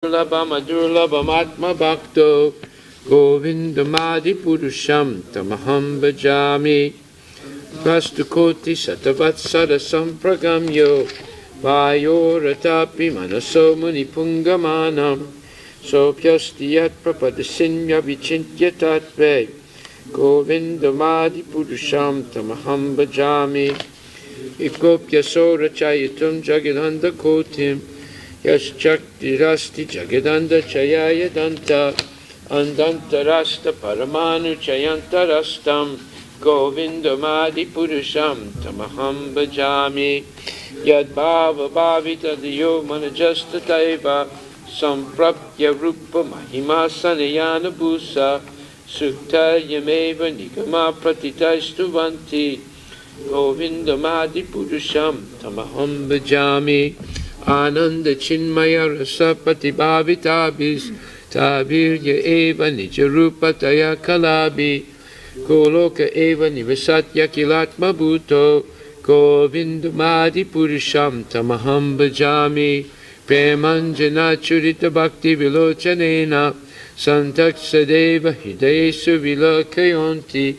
Durlabhamadurlabhamatma bhakto Govindamadi purusham tamaham bhajami Vastukoti satavatsara sampragamyo Vayoratapi manaso munipungamanam Sopyastiyat prapadasinya vichintya tatve Govindamadi purusham tamaham bhajami Ikopya sora chayitum jagadanda kotim Yaschakti rasti jagadanda chayaya danta Andanta rasta paramanu chayanta rastam Govindamadi purusham tamaham bhajami Yad bhava bhavita diyo manajasta taiva Samprapya rupa mahima sanayana bhusa Sukta yameva nigama pratitaistu vanti Govindamadi purusham tamaham bhajami Ananda Chinmaya Rasa Patibhavitabhis Tabirya Eva Nijarupataya Kalabi Goloka Eva Nivasatya Kilatma Bhuto Govindamadi Purusham Tamaham Bhajami Premanjana Churita Bhakti Vilochanena Santaksadeva Hidayesu Vilakayonti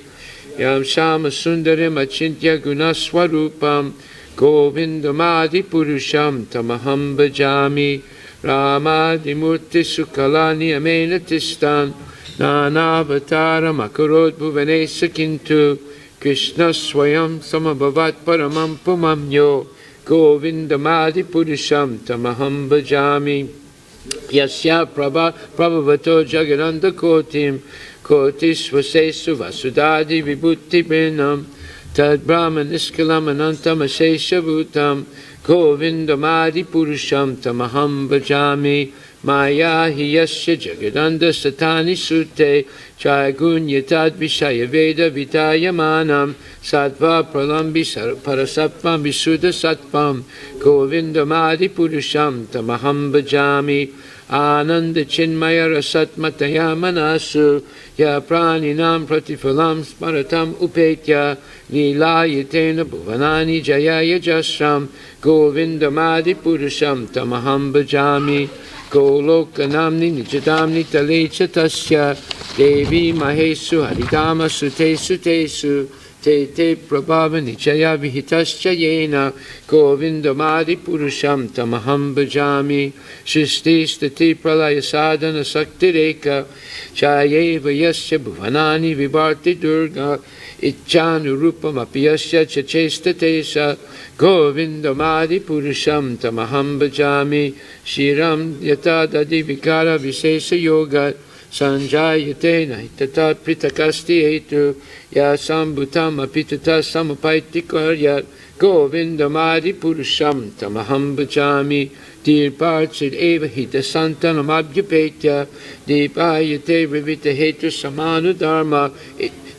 Yam Shama Sundarim Achintya Gunaswarupam Govindamadi Purusham Tamaham Bhajami Ramadi Murti Sukalani Amena Tistan Nanavatara Makarod Bhuvanesa Kintu Krishna Swayam Samabhavat Paramam Pumamyo Govindamadi Purusham Tamaham Bhajami Yasya Prabhavato Jagananda Kotim Kotisvasesu Vasudadi Vibhuti Brinam Tad Brahman Iskalam Anantam Ashesha Bhutam Govindamadi Purusham Tamaham Bhajami Maya Hiyasya Jagadanda Satani Sute Chagunya Tad Vishaya Veda Vitayamanam Sattva Pralambi Parasatvam Visuddha Sattvam Govindamadi Purusham Tamaham Bhajami Ananda Chinmaya Rasatmataya Manasu Ya Praninam Pratifalam Smaratam Upetya Nilayatena Bhuvanani Jayaya Jasram Govindamadi Purusham Tamaham Bhajami Golokanamni Nijadamni Talecha Tasya Devi Mahesu Haridama Sute Sutesu Te Te Prabhava Nichaya Vihitascha Yena Govindamadi Purusham Tamaham Bhajami Shristi Stati Pralaya Sadhana Sakti Reka Chayeva Yasya Bhuvanani Vibharti Durga Ichanu Rupam Apiyasya Chachesta Tesa Govindamadi Purusham Tamaham Bhajami Shiram Yatadadi Vikara Visesa Yoga Sanjayate Naitatat Pritakasti Etu Yasambhutam Apitata Samapaiti Karyat Govindamadi Purusham Tamaham Bhajami Dirparchid Eva Hita Santanam Abhyapetya Dipayate Rivita Hetu Samanu Dharma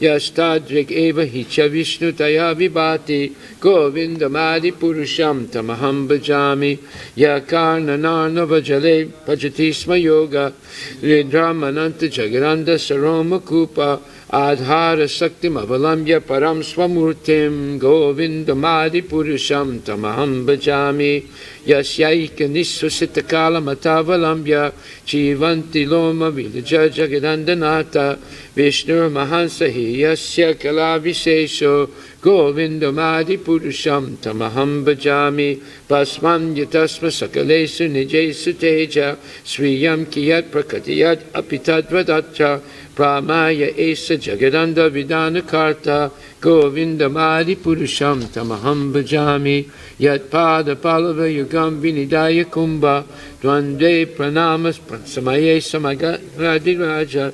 Yastadrik Eva Hicha Vishnu Taya Vibhati Govindamadi Purusham Tamaham Bhajami Yakarna Narnava Jale Pajatisma Yoga Ridramananta Jagaranda Saroma Kupa Adhara Saktim Avalamya Param Swamurtim Govindamadi Purusham Tamaham Bhajami Yasyaika Nisvasitakala Matavalamya Chivanti Loma Vilaja Jagadandanata Vishnu Mahansahi Yasya Kalavisesho Govindamadi Purusham Tamaham Bhajami Pasman Yatasma Sakalesu Nijesu Teja Sriyam Kiyat Prakatiyat Apitadvadacha Pramaya Esa Jagadanda Vidana Karta Govindamadi Purusham Tamaham Bhajami Yat Pada Palava Yugam Vinidaya Kumbha Dvande Pranamas Samaye Samagadhi Raja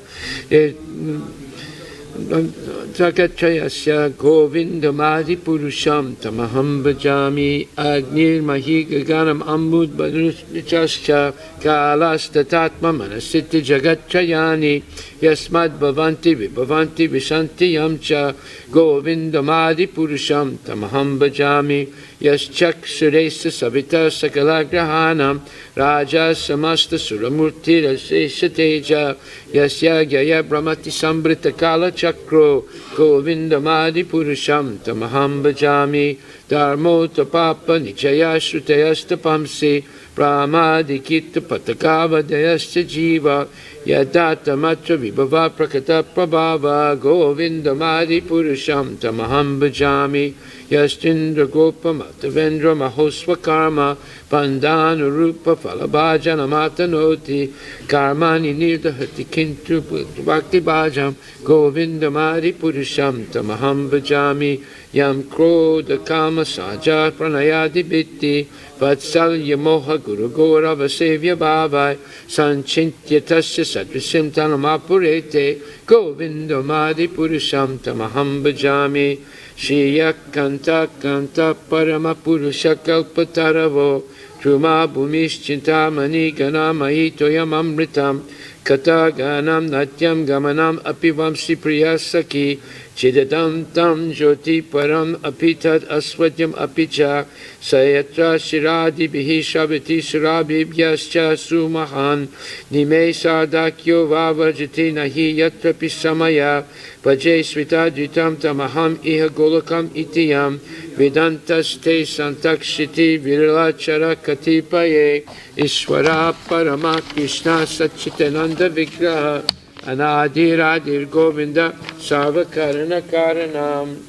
Takachayasya Govindamadi Purusham Tamaham Bhajami Agnir Mahiga Ganam Ambud Badruchascha Kalasta Tatma Manasiti Jagatchayani Yasmad Bhavanti Vibhavanti Vishanti Yamcha Govindamadi Purusham Tamaham Bhajami Yaschak Suresa Savita Sakalagrahanam Raja Samasta Suramurti Rasesha Teja Yasya Gyaya Brahmati Sambrita Kala Chakro Govindamadi Purusham Tamaham Bhajami Dharmo Tapapa Nichaya Shrutayasta Pamsi Pramadikita patakava dayascha jiva yadata matra vibhava prakata prabhava govindamadi purusham tamaham bhajami Yasindra Gopa Matavendra Mahosva Karma Bandhana Rupa Falabhajana Matanoti Karmani Nirdahati Kintu Bhakti Bhajam Govinda Madi Purusham Tamaham Bhajami Yam Krodha Kama Saja Pranayadi Bitti Vatsalya Moha Guru Gaurava Sevya Bhavai Sanchintya Tasya Sadvisim Tanamapurete Govinda Madi Purusham Tamaham Bhajami Shriya Kanta Kanta Parama Purusha Kalpataravo Truma Bhumish Chintamani Ganamahi Toyam Amritam Kata Ganam Natyam Gamanam Apivam Sipriya Saki Chidadam Tam Jyoti Param Apitad Aswadyam Apicha Sayatra Shiradi Bihi Shabati Surabhibhyascha Sumahan Nime Sardakyo Vavajati Nahi Yatra Pisamaya Bhaje Svitadritam Tamaham Iha Golakam Itiyam Vedantas Te Santakshiti Viralachara Katipaye Ishwara Parama Krishna Satchitananda Vigraha Anadir Adir Govinda Sarvakarana Karanam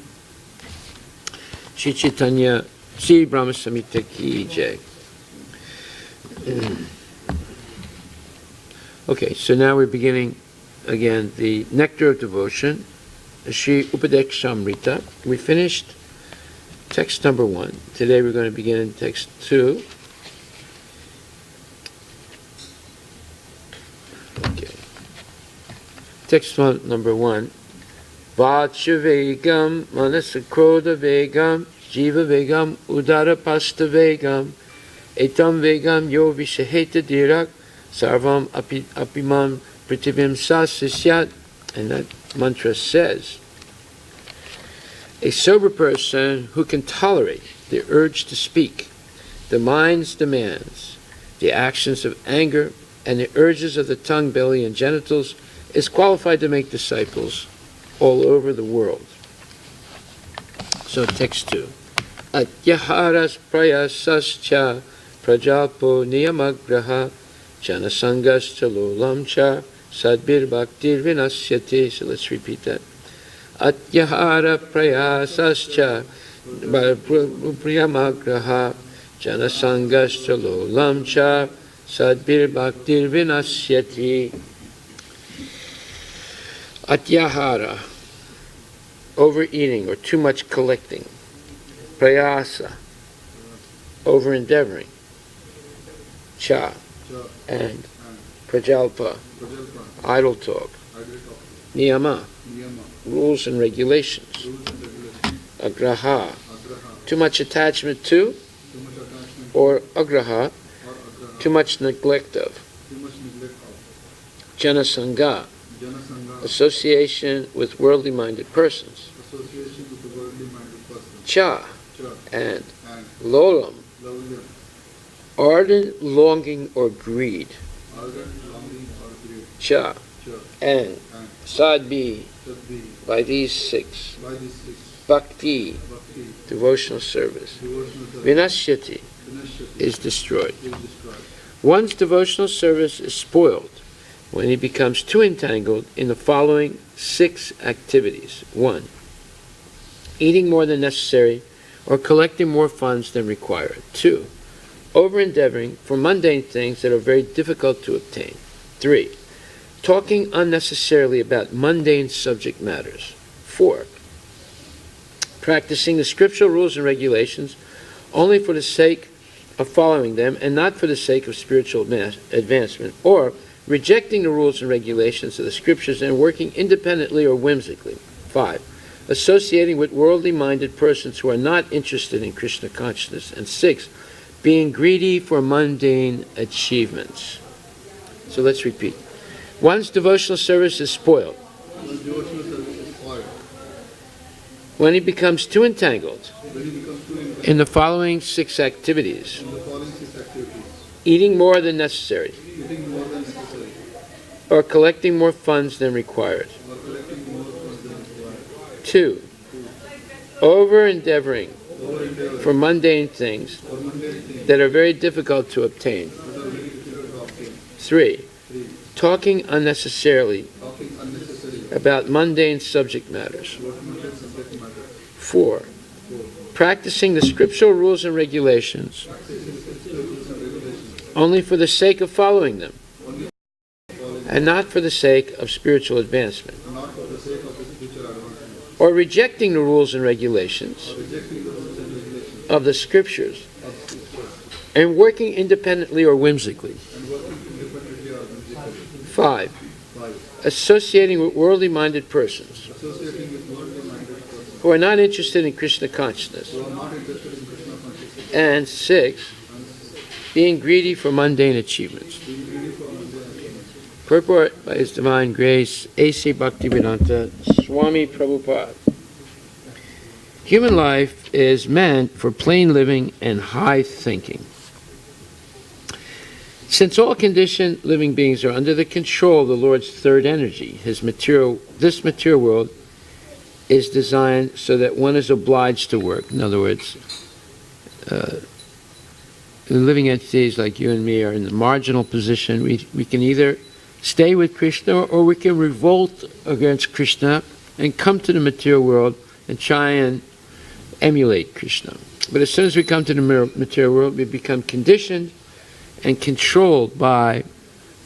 Shri Chaitanya Sri Brahma Samhita Ki Jai. Okay, so now we're beginning again the Nectar of Devotion, Shri Upadekshamrita. We finished text number 1. Today we're going to begin in text 2. Okay. Text number 1. Vacha Vegam, Manasakroda Vegam, Jiva Vegam, Udara Pasta Vegam, Etam Vegam, Yo Vishaheta Dirak, Sarvam Apimam Pritibim Sasisyat. And that mantra says, a sober person who can tolerate the urge to speak, the mind's demands, the actions of anger, and the urges of the tongue, belly, and genitals, is qualified to make disciples all over the world. So text 2. Atyaharas prayasascha prajalpo niyamagraha janasangas chalolamcha sadbir bhaktir vinasyate. So let's repeat that. Atyahara prayasascha priyamagraha janasangas chalolamcha sadbir bhaktir vinasyati. Atyahara, overeating or too much collecting. Prayasa, over-endeavoring. Cha, and prajalpa, idle talk. Niyama, rules and regulations. Agraha, too much attachment to, or agraha, too much neglect of. Janasanga, association with worldly-minded persons. Cha, and lolam, ardent longing or greed. Cha, and sadbi, by these 6. Bhakti, devotional service. Vinashyati, is destroyed. One's devotional service is spoiled when he becomes too entangled in the following 6 activities. 1. Eating more than necessary or collecting more funds than required. 2. Over-endeavoring for mundane things that are very difficult to obtain. 3. Talking unnecessarily about mundane subject matters. 4. Practicing the scriptural rules and regulations only for the sake of following them and not for the sake of spiritual advancement, or rejecting the rules and regulations of the scriptures and working independently or whimsically. 5. Associating with worldly-minded persons who are not interested in Krishna consciousness. And 6. Being greedy for mundane achievements. So let's repeat. One's devotional service is spoiled when he becomes too entangled in the following 6 activities. Eating more than necessary, or collecting more funds than required. 2. Over-endeavoring for mundane things that are very difficult to obtain. 3. Talking unnecessarily about mundane subject matters. 4. Practicing the scriptural rules and regulations only for the sake of following them, and not for the sake of spiritual advancement. Or rejecting the rules and regulations of the scriptures and working independently or whimsically. 5. Associating with worldly-minded persons who are not interested in Krishna consciousness. And 6. Being greedy for mundane achievements. Purport by His Divine Grace, A.C. Bhaktivedanta Swami Prabhupada. Human life is meant for plain living and high thinking. Since all conditioned living beings are under the control of the Lord's third energy, this material world is designed so that one is obliged to work. In other words, living entities like you and me are in the marginal position. We can either stay with Krishna or we can revolt against Krishna and come to the material world and try and emulate Krishna. But as soon as we come to the material world, we become conditioned and controlled by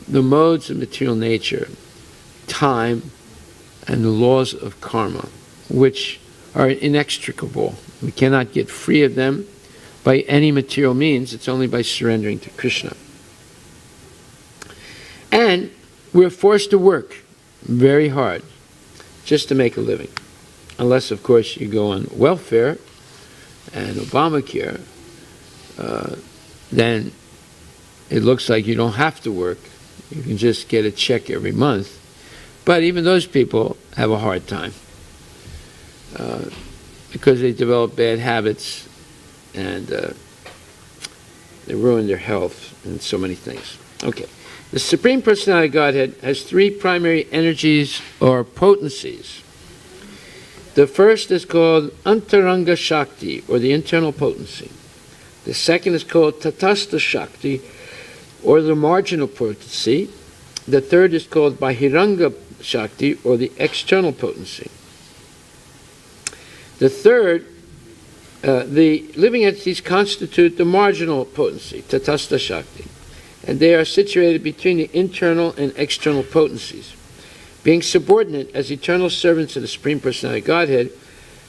the modes of material nature, time, and the laws of karma, which are inextricable. We cannot get free of them by any material means. It's only by surrendering to Krishna. And we're forced to work very hard just to make a living. Unless, of course, you go on welfare and Obamacare, then it looks like you don't have to work. You can just get a check every month. But even those people have a hard time because they develop bad habits and they ruin their health and so many things. Okay. The Supreme Personality of Godhead has three primary energies or potencies. The first is called Antaranga Shakti, or the internal potency. The second is called Tatastha Shakti, or the marginal potency. The third is called Bahiranga Shakti, or the external potency. The third, the living entities constitute the marginal potency, Tatastha Shakti, and they are situated between the internal and external potencies. Being subordinate as eternal servants of the Supreme Personality of Godhead,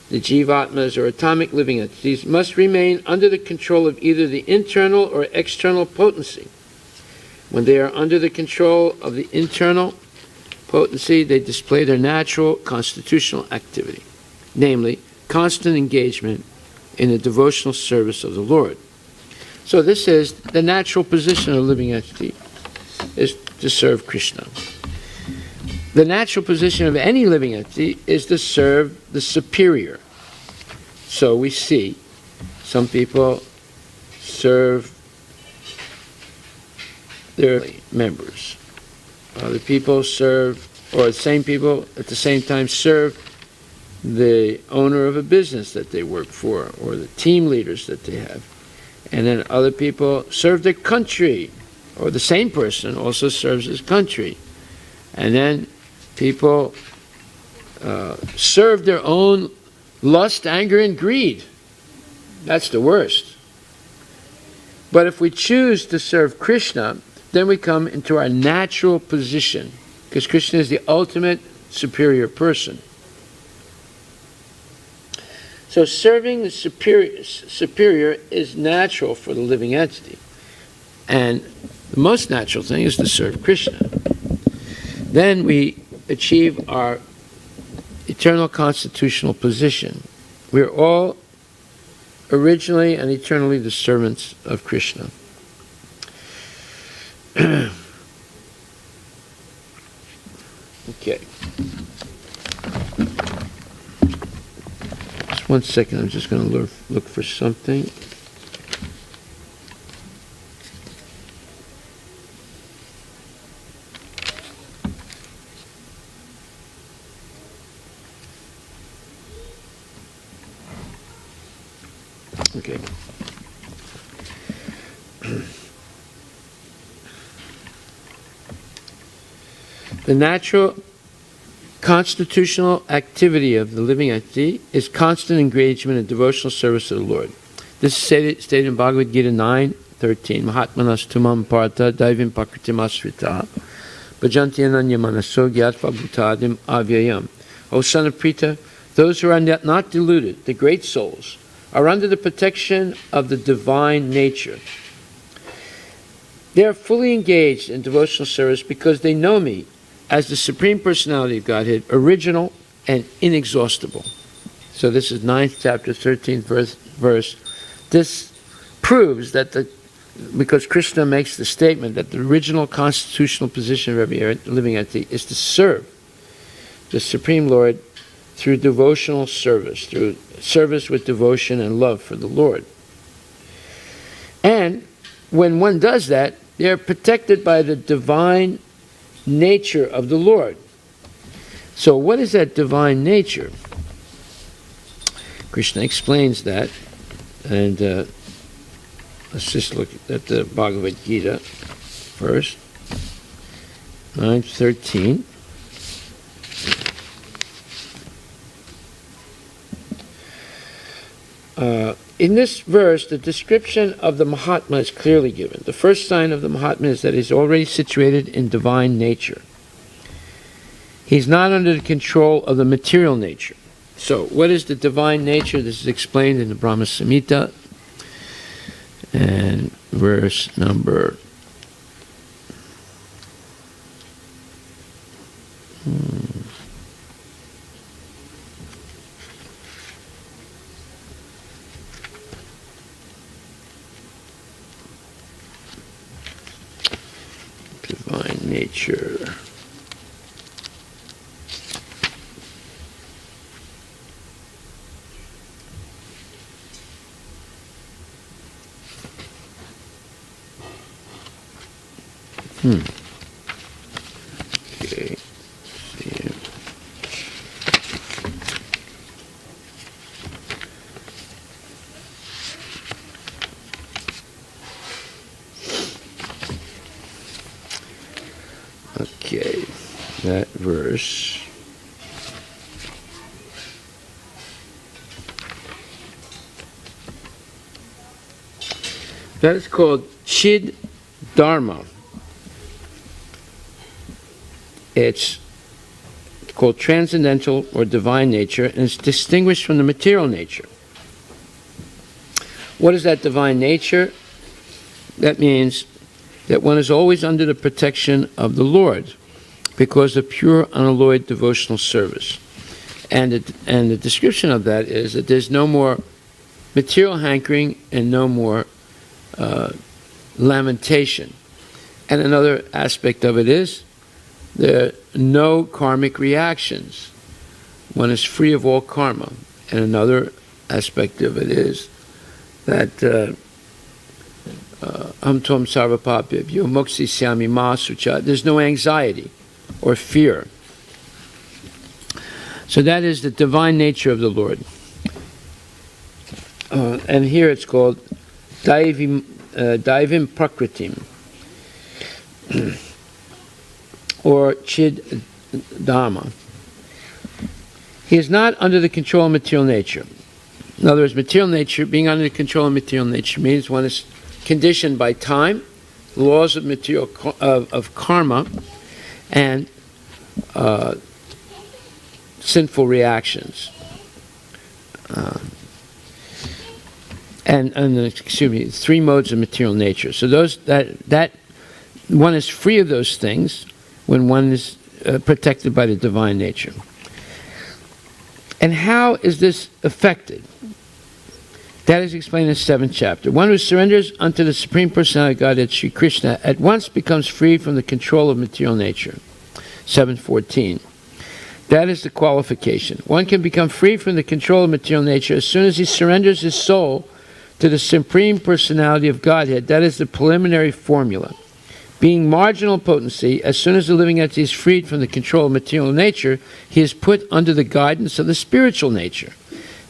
the Jivatmas, or atomic living entities, must remain under the control of either the internal or external potency. When they are under the control of the internal potency, they display their natural constitutional activity, namely, constant engagement in the devotional service of the Lord. So this is the natural position of a living entity, is to serve Krishna. The natural position of any living entity is to serve the superior. So we see some people serve their members. Other people serve, or the same people at the same time serve the owner of a business that they work for, or the team leaders that they have. And then other people serve their country, or the same person also serves his country. And then people serve their own lust, anger, and greed. That's the worst. But if we choose to serve Krishna, then we come into our natural position, because Krishna is the ultimate superior person. So serving the superior is natural for the living entity. And the most natural thing is to serve Krishna. Then we achieve our eternal constitutional position. We are all originally and eternally the servants of Krishna. Okay. Just 1 second, I'm just going to look for something. Okay. The natural constitutional activity of the living entity is constant engagement in devotional service to the Lord. This is stated in Bhagavad Gita 9:13. Mahatmanas tumam partha daivim pakritim asrita bhajanti ananya manaso gyatva bhutadim avyayam. O son of Prita, those who are not deluded, the great souls, are under the protection of the divine nature. They are fully engaged in devotional service because they know me as the Supreme Personality of Godhead, original and inexhaustible. So this is 9th chapter, 13th verse. This proves that because Krishna makes the statement that the original constitutional position of every living entity is to serve the Supreme Lord through devotional service, through service with devotion and love for the Lord. And when one does that, they are protected by the divine nature of the Lord. So what is that divine nature? Krishna explains that, and let's just look at the Bhagavad Gita first. 9:13. In this verse, the description of the Mahatma is clearly given. The first sign of the Mahatma is that he's already situated in divine nature. He's not under the control of the material nature. So, what is the divine nature? This is explained in the Brahma Samhita, and verse number 'Divine nature'. Okay. See. Okay, that verse. That is called Chid Dharma. It's called transcendental or divine nature, and it's distinguished from the material nature. What is that divine nature? That means that one is always under the protection of the Lord because of pure, unalloyed devotional service. And the description of that is that there's no more material hankering and no more lamentation. And another aspect of it is there are no karmic reactions. One is free of all karma. And another aspect of it is that Amtom Sarvapapya, Yomoksi Syami Ma Sucha, there's no anxiety or fear. So that is the divine nature of the Lord. And here it's called Daivim Prakritim, or Chid Dharma. He is not under the control of material nature. In other words, material nature, being under the control of material nature means one is conditioned by time, laws of material of karma, and sinful reactions. Three modes of material nature. So those that one is free of those things when one is protected by the divine nature. And how is this affected? That is explained in the 7th chapter. One who surrenders unto the Supreme Personality of Godhead, Sri Krishna, at once becomes free from the control of material nature. 7:14. That is the qualification. One can become free from the control of material nature as soon as he surrenders his soul to the Supreme Personality of Godhead. That is the preliminary formula. Being marginal potency, as soon as the living entity is freed from the control of material nature, he is put under the guidance of the spiritual nature.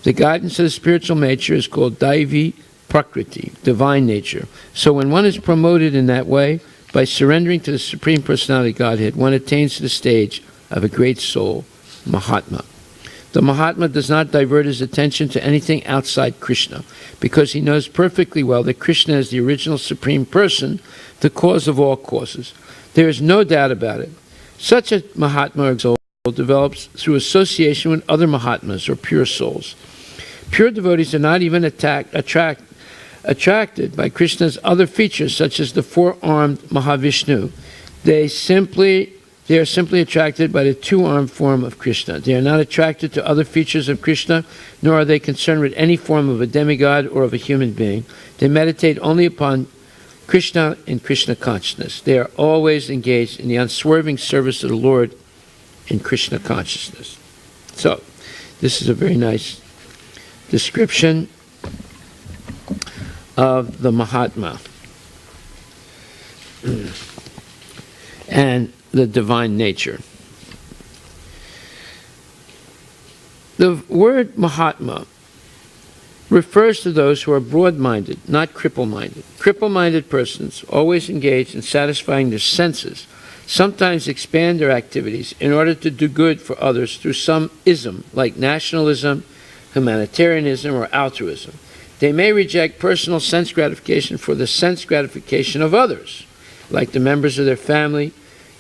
The guidance of the spiritual nature is called Daivi Prakriti, divine nature. So when one is promoted in that way, By surrendering to the Supreme Personality of Godhead, one attains to the stage of a great soul, Mahatma. The Mahatma does not divert his attention to anything outside Krishna, because he knows perfectly well that Krishna is the original Supreme Person, the cause of all causes. There is no doubt about it. Such a Mahatma or soul develops through association with other Mahatmas or pure souls. Pure devotees are not even attracted by Krishna's other features, such as the four-armed Mahavishnu. They are simply attracted by the two-armed form of Krishna. They are not attracted to other features of Krishna, nor are they concerned with any form of a demigod or of a human being. They meditate only upon Krishna and Krishna consciousness. They are always engaged in the unswerving service of the Lord in Krishna consciousness. So, this is a very nice description of the Mahatma and the divine nature. The word Mahatma refers to those who are broad-minded, not cripple-minded. Cripple-minded persons, always engaged in satisfying their senses, sometimes expand their activities in order to do good for others through some ism, like nationalism, humanitarianism, or altruism. They may reject personal sense gratification for the sense gratification of others, like the members of their family,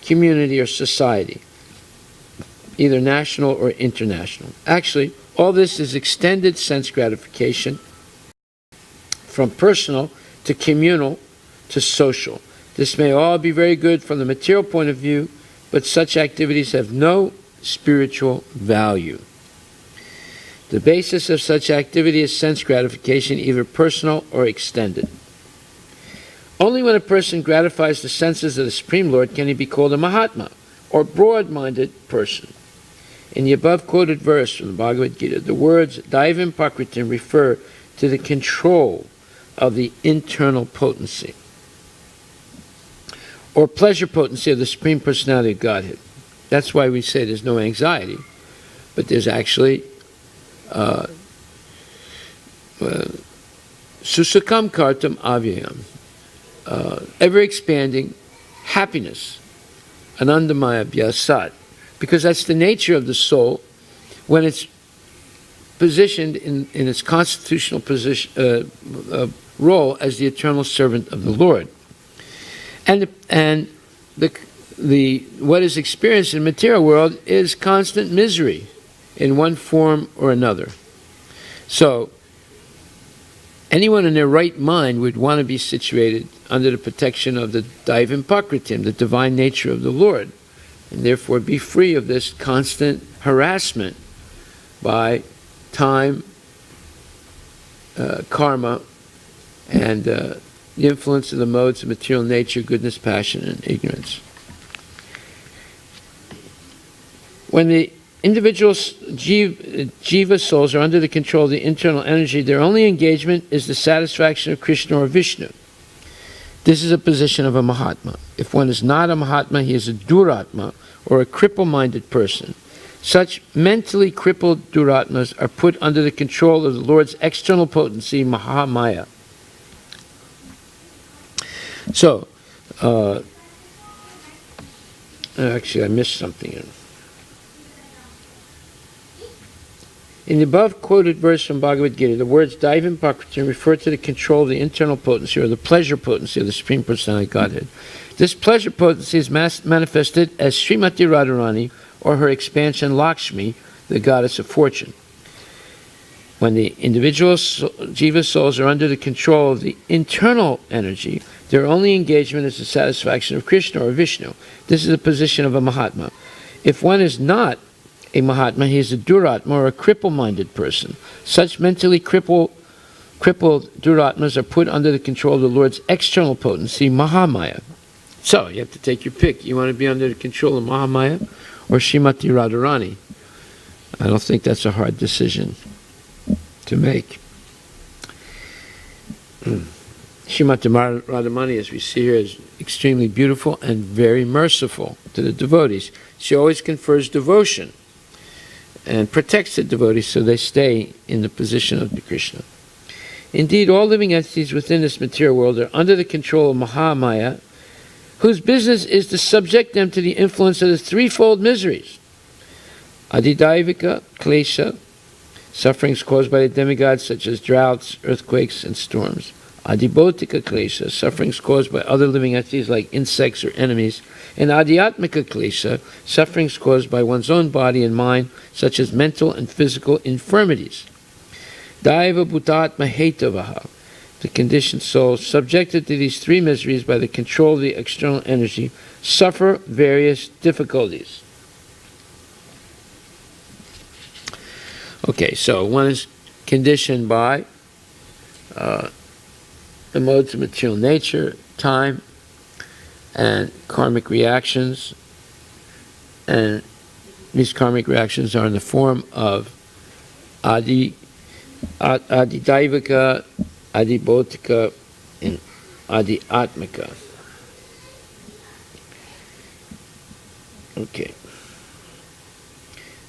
community, or society, either national or international. Actually, all this is extended sense gratification from personal to communal to social. This may all be very good from the material point of view, but such activities have no spiritual value. The basis of such activity is sense gratification, either personal or extended. Only when a person gratifies the senses of the Supreme Lord can he be called a Mahatma, or broad-minded person. In the above quoted verse from the Bhagavad Gita, the words Daivim Pakritim refer to the control of the internal potency, or pleasure potency of the Supreme Personality of Godhead. That's why we say there's no anxiety, but there's actually Susukam Kartam Avyayam, ever-expanding happiness, Anandamaya Vyasat, because that's the nature of the soul when it's positioned in its constitutional position, role as the eternal servant of the Lord. And what is experienced in the material world is constant misery in one form or another. So, anyone in their right mind would want to be situated under the protection of the Daivim Pakritim, the divine nature of the Lord, and therefore be free of this constant harassment by time, karma, and the influence of the modes of material nature, goodness, passion, and ignorance. When the individual jiva souls are under the control of the internal energy, their only engagement is the satisfaction of Krishna or Vishnu. This is a position of a Mahatma. If one is not a Mahatma, he is a Duratma, or a cripple-minded person. Such mentally crippled Duratmas are put under the control of the Lord's external potency, Mahamaya. So, actually I missed something here. In the above quoted verse from Bhagavad Gita, the words Daivim Pakritim refer to the control of the internal potency, or the pleasure potency of the Supreme Personality of Godhead. This pleasure potency is manifested as Srimati Radharani, or her expansion Lakshmi, the goddess of fortune. When the individual jiva souls are under the control of the internal energy, their only engagement is the satisfaction of Krishna or Vishnu. This is the position of a Mahatma. If one is not a Mahatma, he is a Duratma, or a cripple-minded person. Such mentally crippled Duratmas are put under the control of the Lord's external potency, Mahamaya. So, you have to take your pick. You want to be under the control of Mahamaya or Srimati Radharani? I don't think that's a hard decision to make. Srimati Radharani, as we see here, is extremely beautiful and very merciful to the devotees. She always confers devotion and protects the devotees so they stay in the position of the Krishna. Indeed, all living entities within this material world are under the control of Mahamaya, whose business is to subject them to the influence of the threefold miseries. Adidaivika klesha, sufferings caused by the demigods such as droughts, earthquakes, and storms. Adibhotika klesha, sufferings caused by other living entities like insects or enemies. And adhyatmika klesha, sufferings caused by one's own body and mind, such as mental and physical infirmities. Daiva bhutatma hetavaha, the conditioned souls, subjected to these three miseries by the control of the external energy, suffer various difficulties. Okay, so one is conditioned by the modes of material nature, time, and karmic reactions. And these karmic reactions are in the form of adidaivika, adibhotika, and adhyatmika. Okay.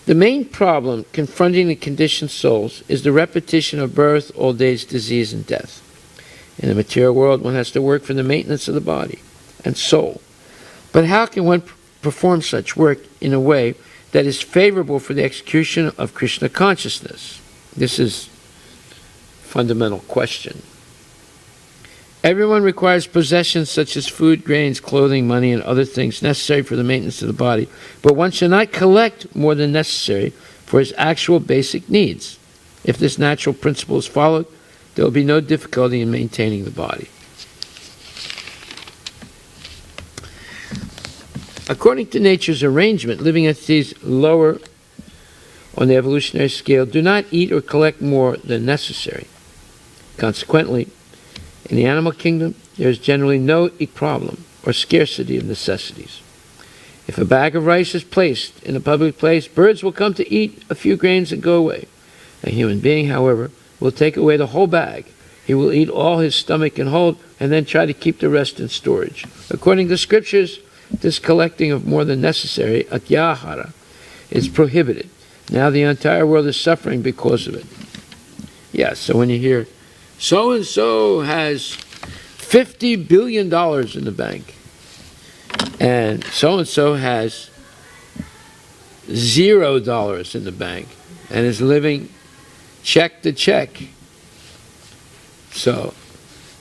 The main problem confronting the conditioned souls is the repetition of birth, old age, disease, and death. In the material world, one has to work for the maintenance of the body and soul. But how can one perform such work in a way that is favorable for the execution of Krishna consciousness? This is a fundamental question. Everyone requires possessions such as food, grains, clothing, money, and other things necessary for the maintenance of the body, but one should not collect more than necessary for his actual basic needs. If this natural principle is followed, there will be no difficulty in maintaining the body. According to nature's arrangement, living entities lower on the evolutionary scale do not eat or collect more than necessary. Consequently, in the animal kingdom, there is generally no problem or scarcity of necessities. If a bag of rice is placed in a public place, birds will come to eat a few grains and go away. A human being, however, will take away the whole bag. He will eat all his stomach can hold and then try to keep the rest in storage. According to scriptures, this collecting of more than necessary, atyahara, is prohibited. Now the entire world is suffering because of it. Yes, so when you hear, so-and-so has $50 billion in the bank, and so-and-so has $0 in the bank, and is living check to check. So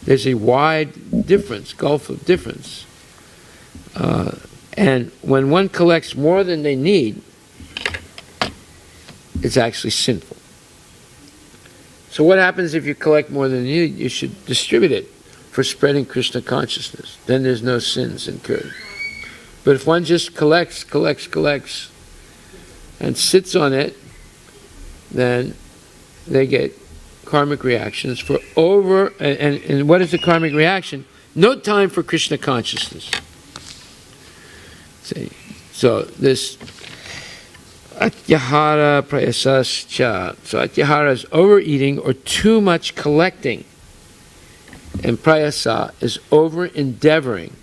there's a wide difference, gulf of difference. And when one collects more than they need, it's actually sinful. So what happens if you collect more than you need? You should distribute it for spreading Krishna consciousness. Then there's no sins incurred. But if one just collects, and sits on it, then they get karmic reactions for over, and what is the karmic reaction? No time for Krishna consciousness. See, so this atyahara prayasascha. So atyahara is overeating or too much collecting, and prayasa is over endeavoring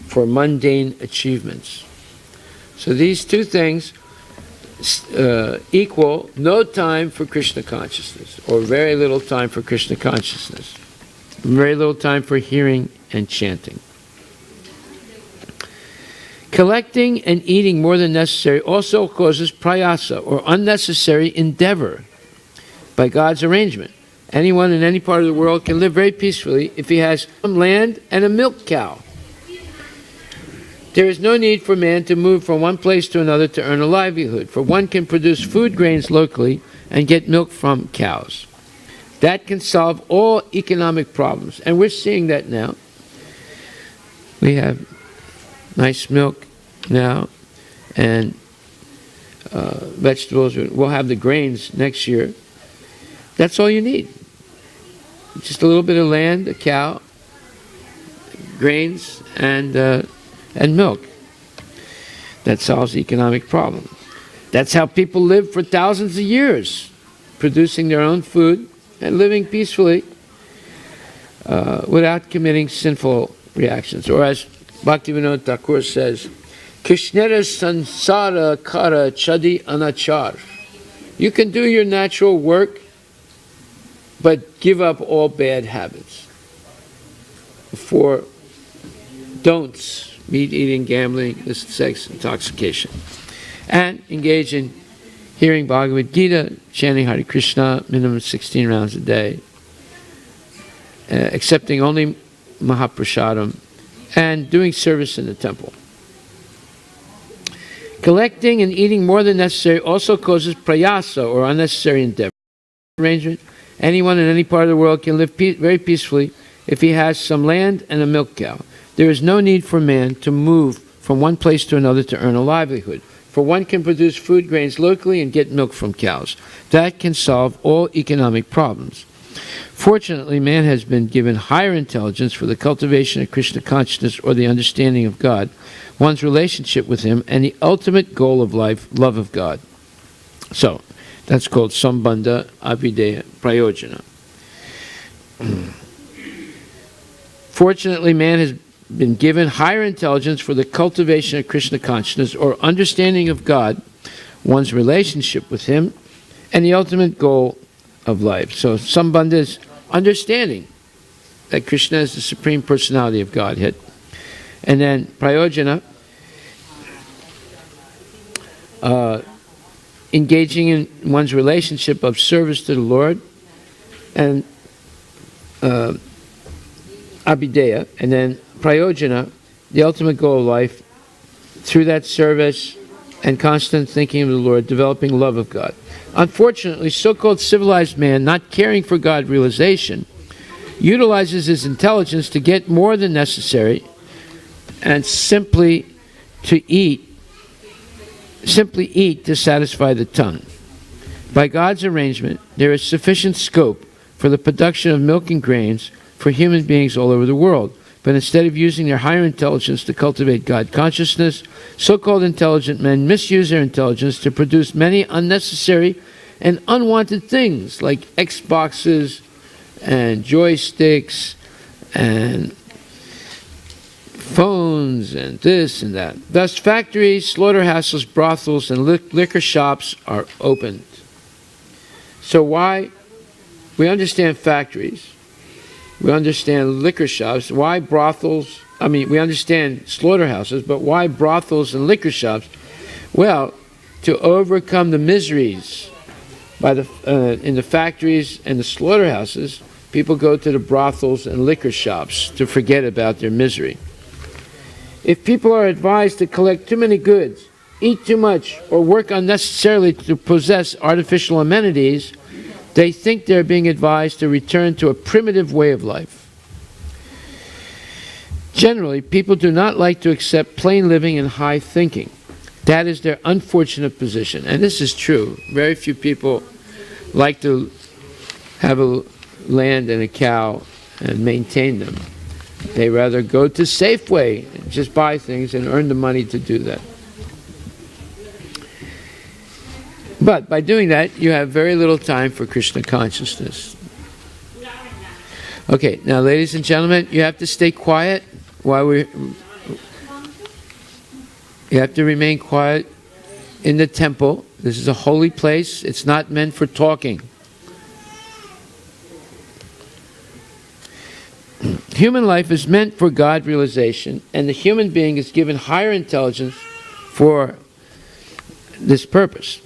for mundane achievements. So these two things equal no time for Krishna consciousness, or very little time for Krishna consciousness, very little time for hearing and chanting. Collecting and eating more than necessary also causes prayasa, or unnecessary endeavor, by God's arrangement. Anyone in any part of the world can live very peacefully if he has some land and a milk cow. There is no need for man to move from one place to another to earn a livelihood, for one can produce food grains locally and get milk from cows. That can solve all economic problems, and we're seeing that now. We have nice milk now, and vegetables. We'll have the grains next year. That's all you need. Just a little bit of land, a cow, grains, and milk. That solves the economic problem. That's how people live for thousands of years, producing their own food and living peacefully without committing sinful reactions. Or as Bhaktivinoda Thakur says, Krishnera sansara kara chadi anachar. You can do your natural work, but give up all bad habits. For don'ts: meat eating, gambling, sex, intoxication. And engage in hearing Bhagavad Gita, chanting Hare Krishna, minimum 16 rounds a day, accepting only Mahaprasadam, and doing service in the temple. Collecting and eating more than necessary also causes prayasa, or unnecessary endeavor. Arrangement: anyone in any part of the world can live very peacefully if he has some land and a milk cow. There is no need for man to move from one place to another to earn a livelihood, for one can produce food grains locally and get milk from cows. That can solve all economic problems. Fortunately, man has been given higher intelligence for the cultivation of Krishna consciousness, or the understanding of God, one's relationship with Him, and the ultimate goal of life, love of God. So, that's called Sambandha Abhideya Prayojana. Fortunately, man has been given higher intelligence for the cultivation of Krishna consciousness, or understanding of God, one's relationship with Him, and the ultimate goal of life. So Sambandha is understanding that Krishna is the Supreme Personality of Godhead. And then Prayojana, engaging in one's relationship of service to the Lord, and Abhideya, and then Prayojana, the ultimate goal of life, through that service and constant thinking of the Lord, developing love of God. Unfortunately, so-called civilized man, not caring for God realization, utilizes his intelligence to get more than necessary and simply eat to satisfy the tongue. By God's arrangement, there is sufficient scope for the production of milk and grains for human beings all over the world. But instead of using their higher intelligence to cultivate God consciousness, so-called intelligent men misuse their intelligence to produce many unnecessary and unwanted things, like Xboxes and joysticks and phones and this and that. Thus, factories, slaughterhouses, brothels, and liquor shops are opened. So why? We understand factories. We understand liquor shops. Why brothels? I mean, we understand slaughterhouses, but why brothels and liquor shops? Well, to overcome the miseries in the factories and the slaughterhouses, people go to the brothels and liquor shops to forget about their misery. If people are advised to collect too many goods, eat too much, or work unnecessarily to possess artificial amenities, they think they're being advised to return to a primitive way of life. Generally, people do not like to accept plain living and high thinking. That is their unfortunate position. And this is true. Very few people like to have a land and a cow and maintain them. They rather go to Safeway and just buy things and earn the money to do that. But by doing that, you have very little time for Krishna consciousness. Okay, now ladies and gentlemen, you have to stay quiet you have to remain quiet in the temple. This is a holy place. It's not meant for talking. Human life is meant for God realization, and the human being is given higher intelligence for this purpose.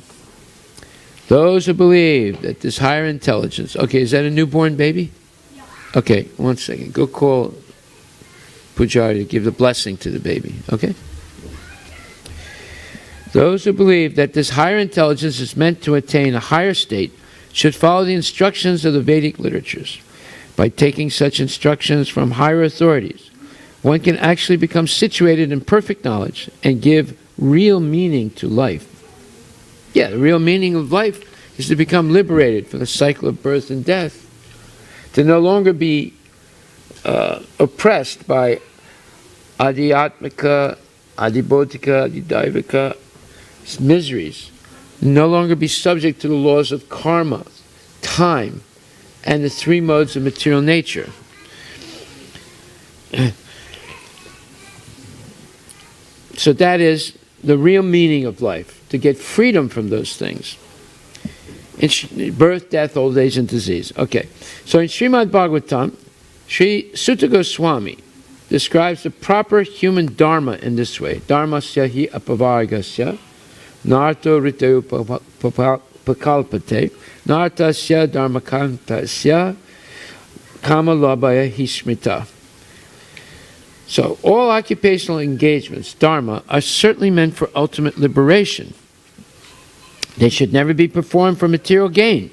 Those who believe that this higher intelligence... Okay, is that a newborn baby? Yeah. Okay, 1 second. Go call Pujari to give the blessing to the baby, okay? Those who believe that this higher intelligence is meant to attain a higher state should follow the instructions of the Vedic literatures. By taking such instructions from higher authorities, one can actually become situated in perfect knowledge and give real meaning to life. Yeah, the real meaning of life is to become liberated from the cycle of birth and death, to no longer be oppressed by adhyatmika, adhibodhika, adhidaivika miseries, no longer be subject to the laws of karma, time, and the three modes of material nature. So that is the real meaning of life, to get freedom from those things. In birth, death, old age, and disease. Okay, so in Srimad Bhagavatam, Sri Sutta Goswami describes the proper human dharma in this way. Dharmasya hi apavargasya, narto rite upakalpate, nartasya dharmakantasya, kama labhaya hi smrita. So, all occupational engagements, dharma, are certainly meant for ultimate liberation. They should never be performed for material gain.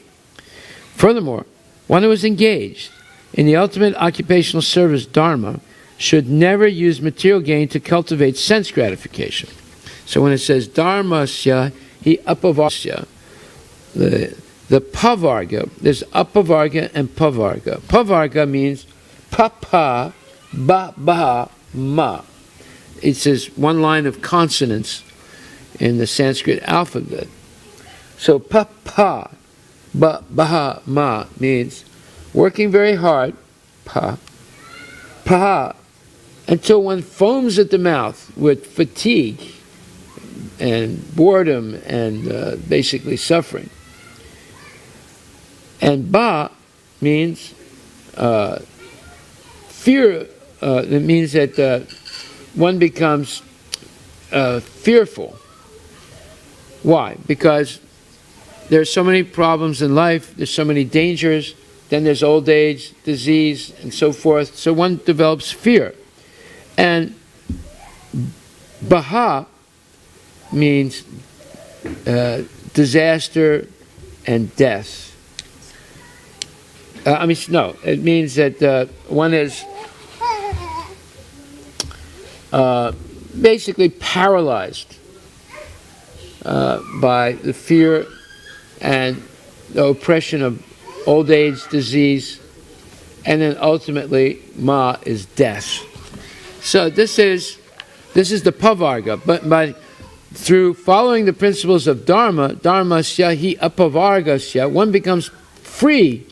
Furthermore, one who is engaged in the ultimate occupational service, dharma, should never use material gain to cultivate sense gratification. So when it says dharmasya hi apavargasya, the pavarga, there's apavarga and pavarga. Pavarga means papa, ba, ba, ma. It says one line of consonants in the Sanskrit alphabet. So pa, ba, ba, ma means working very hard, pa, until one foams at the mouth with fatigue and boredom and basically suffering. And ba means fear. It means that one becomes fearful. Why? Because there's so many problems in life, there's so many dangers, then there's old age, disease, and so forth, so one develops fear. And baha means disaster and death. It means that one is basically paralyzed by the fear and the oppression of old age, disease, and then ultimately ma is death. So this is the pavarga, but through following the principles of dharma, dharmasya hi apavargasya, one becomes free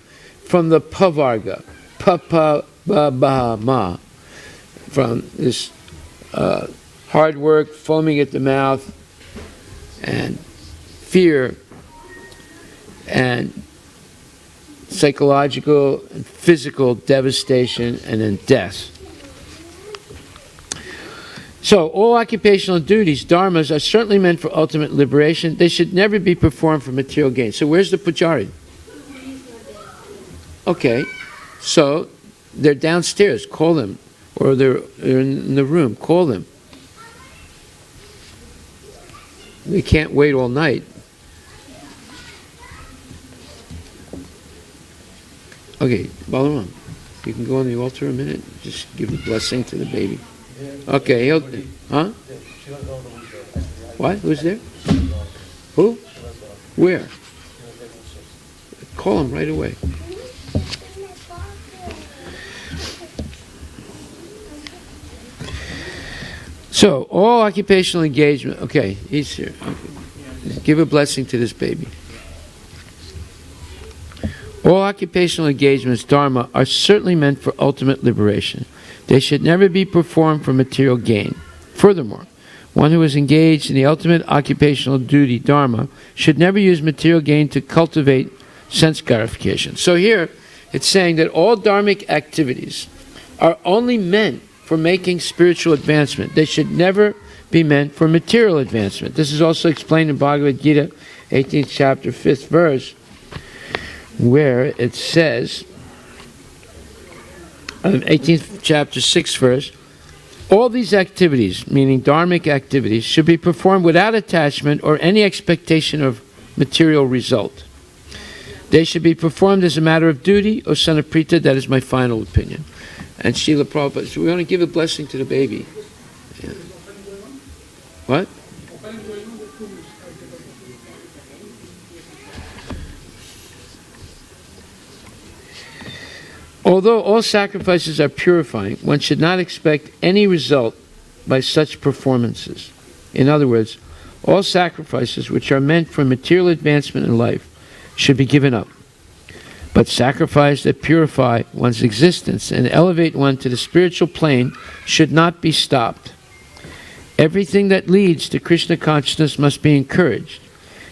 from the pavarga, pa ba ba ma, from this hard work, foaming at the mouth, and fear, and psychological and physical devastation, and then death. So, all occupational duties, dharmas, are certainly meant for ultimate liberation. They should never be performed for material gain. So, where's the pujari? Okay, so they're downstairs. Call them. Or they're in the room. Call them. They can't wait all night. Okay, Balaram, you can go on the altar a minute. Just give a blessing to the baby. Okay, huh? What? Who's there? Who? Where? Call him right away. So, all occupational engagement. Okay, he's here. Okay. Give a blessing to this baby. All occupational engagements, dharma, are certainly meant for ultimate liberation. They should never be performed for material gain. Furthermore, one who is engaged in the ultimate occupational duty, dharma, should never use material gain to cultivate sense gratification. So here, it's saying that all dharmic activities are only meant for making spiritual advancement. They should never be meant for material advancement. This is also explained in Bhagavad Gita, 18th chapter, 5th verse, where it says, 18th chapter, 6th verse, all these activities, meaning dharmic activities, should be performed without attachment or any expectation of material result. They should be performed as a matter of duty, O son of Prita. That is my final opinion. And Srila Prabhupada, so we want to give a blessing to the baby. Yeah. What? Although all sacrifices are purifying, one should not expect any result by such performances. In other words, all sacrifices which are meant for material advancement in life should be given up. But sacrifices that purify one's existence and elevate one to the spiritual plane should not be stopped. Everything that leads to Krishna consciousness must be encouraged.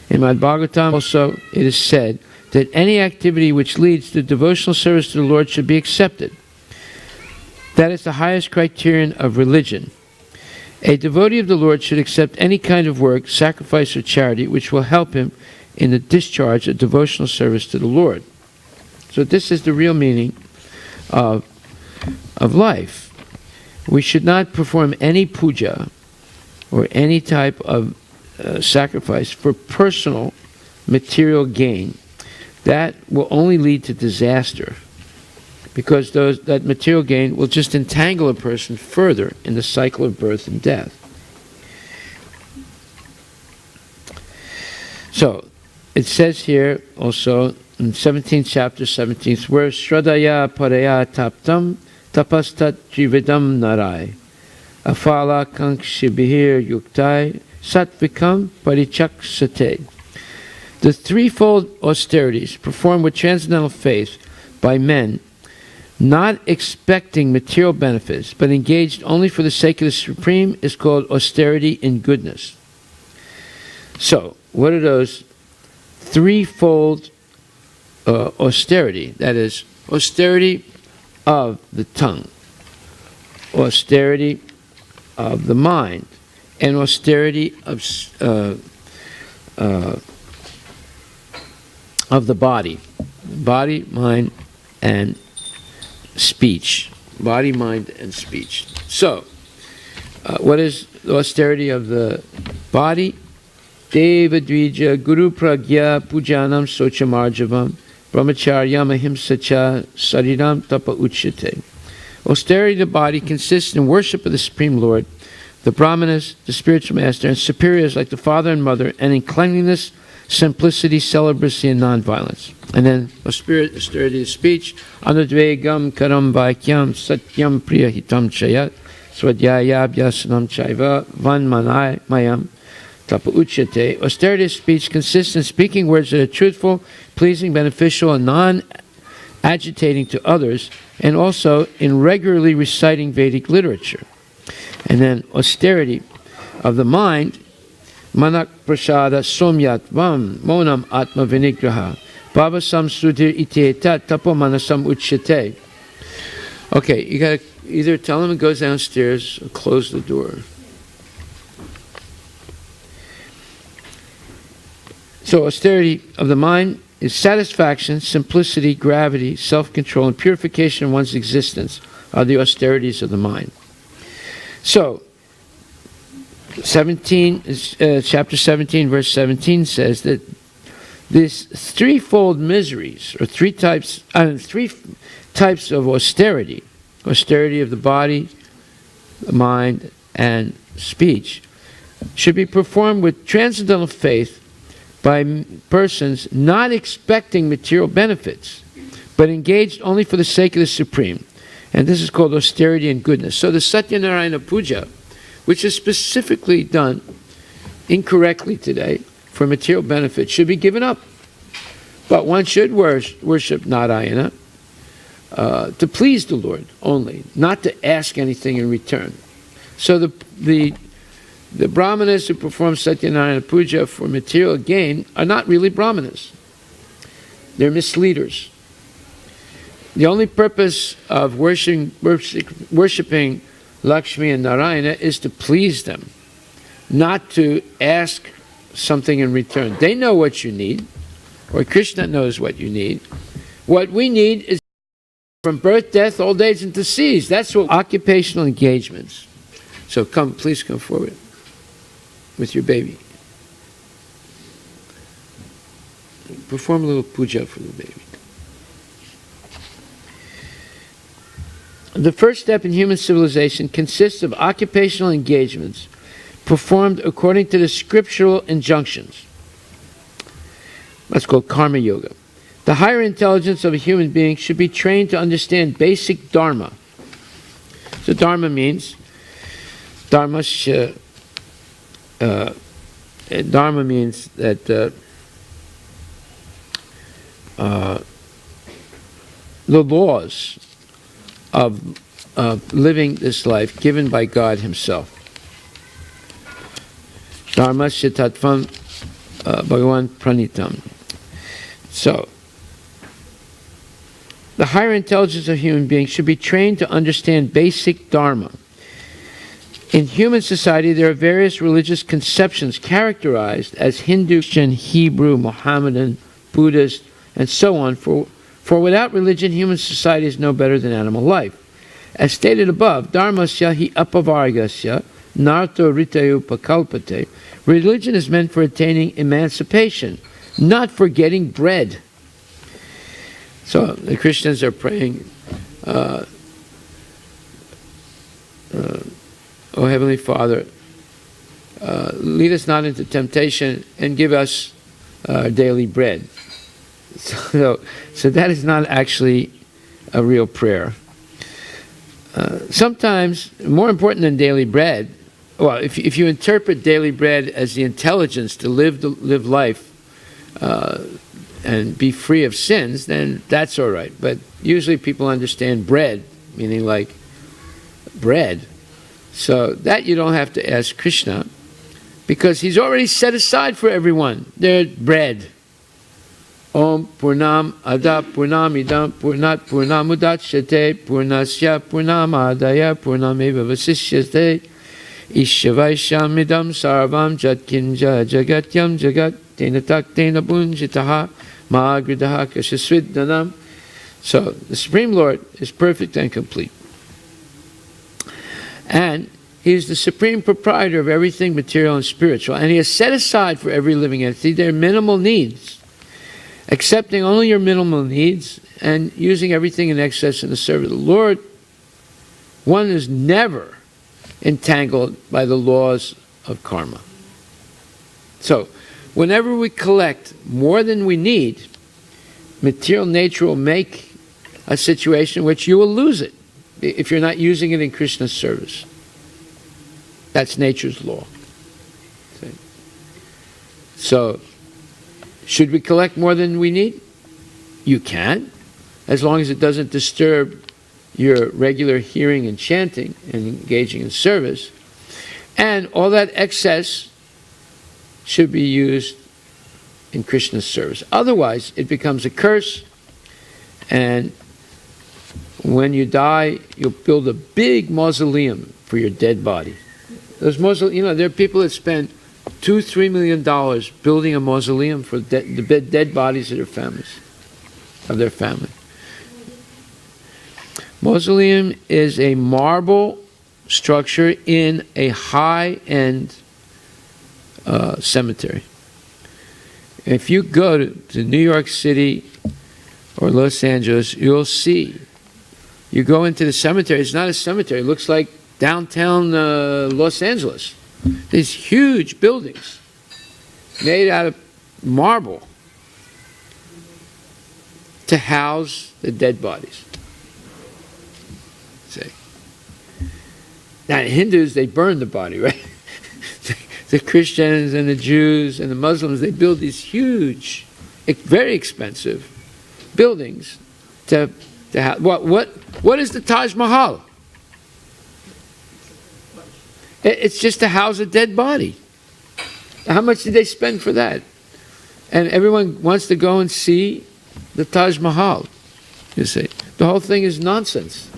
In Mad Bhagavatam also it is said that any activity which leads to devotional service to the Lord should be accepted. That is the highest criterion of religion. A devotee of the Lord should accept any kind of work, sacrifice, or charity which will help him in the discharge of devotional service to the Lord. So this is the real meaning of life. We should not perform any puja or any type of sacrifice for personal material gain. That will only lead to disaster, because that material gain will just entangle a person further in the cycle of birth and death. So, it says here also in 17th chapter, 17th verse, Shradaya Paraya Taptam Tapastat Jividam Narai Afala Kankshibihir Yuktai Satvikam Parichak Sate. The threefold austerities performed with transcendental faith by men not expecting material benefits, but engaged only for the sake of the Supreme, is called austerity in goodness. So, what are those threefold austerity? That is, austerity of the tongue, austerity of the mind, and austerity of the body. Body, mind, and speech. Body, mind, and speech. So, what is the austerity of the body? Deva Dvija Guru Pragya Pujanam Sochamarjavam Brahmacharyam Ahimsacha Sariram Tapa Uchyate. Austerity of the body consists in worship of the Supreme Lord, the Brahmanas, the spiritual master, and superiors like the father and mother, and in cleanliness, simplicity, celibacy, and nonviolence. And then austerity of speech, Anudvegam Karam Vaikyam Satyam Priyahitam Chayat Swadhyayabhyasanam Chaiva Van Manai Mayam Tapa Uchyate. Austerity of speech consists in speaking words that are truthful, pleasing, beneficial, and non-agitating to others, and also in regularly reciting Vedic literature. And then austerity of the mind, Manak Prasada Somyatvam Monam Atma Vinigraha Bhavasam Sudhir Itetat Tapo Manasam Uchyate. Okay, you gotta either tell him it goes downstairs or close the door. So austerity of the mind is satisfaction, simplicity, gravity, self-control, and purification of one's existence are the austerities of the mind. So, chapter 17, verse 17 says that this threefold miseries, or three types of austerity, austerity of the body, the mind, and speech, should be performed with transcendental faith by persons not expecting material benefits, but engaged only for the sake of the Supreme. And this is called austerity and goodness. So the Satyanarayana Puja, which is specifically done incorrectly today for material benefit, should be given up. But one should worship Narayana to please the Lord only, not to ask anything in return. So the Brahmanas who perform Satyanarayana Puja for material gain are not really Brahmanas. They're misleaders. The only purpose of worshiping Lakshmi and Narayana is to please them, not to ask something in return. They know what you need, or Krishna knows what you need. What we need is from birth, death, old age, and disease. That's what occupational engagements. So please come forward with your baby. Perform a little puja for the baby. The first step in human civilization consists of occupational engagements performed according to the scriptural injunctions. That's called karma yoga. The higher intelligence of a human being should be trained to understand basic dharma. So dharma means dharma means that the laws of living this life given by God Himself. Dharma Shitattvam Bhagavan Pranitam. So, The higher intelligence of human beings should be trained to understand basic dharma. In human society, there are various religious conceptions characterized as Hindu, Christian, Hebrew, Mohammedan, Buddhist, and so on. For without religion, human society is no better than animal life. As stated above, dharmasya hi apavargasya narto ritayu pakalpate. Religion is meant for attaining emancipation, not for getting bread. So the Christians are praying, O Heavenly Father, lead us not into temptation and give us our daily bread. So that is not actually a real prayer. Sometimes, more important than daily bread, well, if you interpret daily bread as the intelligence to live life and be free of sins, then that's all right. But usually people understand bread, meaning like bread. So that you don't have to ask Krishna, because he's already set aside for everyone their bread. Om Purnam Ada Purnam Idam Purnat Purnamudachyate Purnasya Purnamadaya Purnameva Vasishyate Ishavaisham Idam Sarvam Jatkinja Jagatyam Jagat Tenatak Tena Bunjitaha Mahagridaha Kashasviddanam. So the Supreme Lord is perfect and complete. And he is the supreme proprietor of everything material and spiritual. And he has set aside for every living entity their minimal needs, accepting only your minimal needs and using everything in excess in the service of the Lord. One is never entangled by the laws of karma. So, whenever we collect more than we need, material nature will make a situation in which you will lose it if you're not using it in Krishna's service. That's nature's law. See? So, should we collect more than we need? You can, as long as it doesn't disturb your regular hearing and chanting and engaging in service. And all that excess should be used in Krishna's service. Otherwise, it becomes a curse, and when you die, you'll build a big mausoleum for your dead body. Those there are people that spend $2-3 million building a mausoleum for the dead bodies of their family. Mausoleum is a marble structure in a high-end cemetery. If you go to New York City or Los Angeles, you'll see. You go into the cemetery, it's not a cemetery, it looks like downtown Los Angeles. These huge buildings made out of marble to house the dead bodies. See? Now, Hindus, they burn the body, right? The Christians and the Jews and the Muslims, they build these huge, very expensive buildings to have. What is the Taj Mahal? It's just to house a dead body. How much did they spend for that? And everyone wants to go and see the Taj Mahal. You see, the whole thing is nonsense.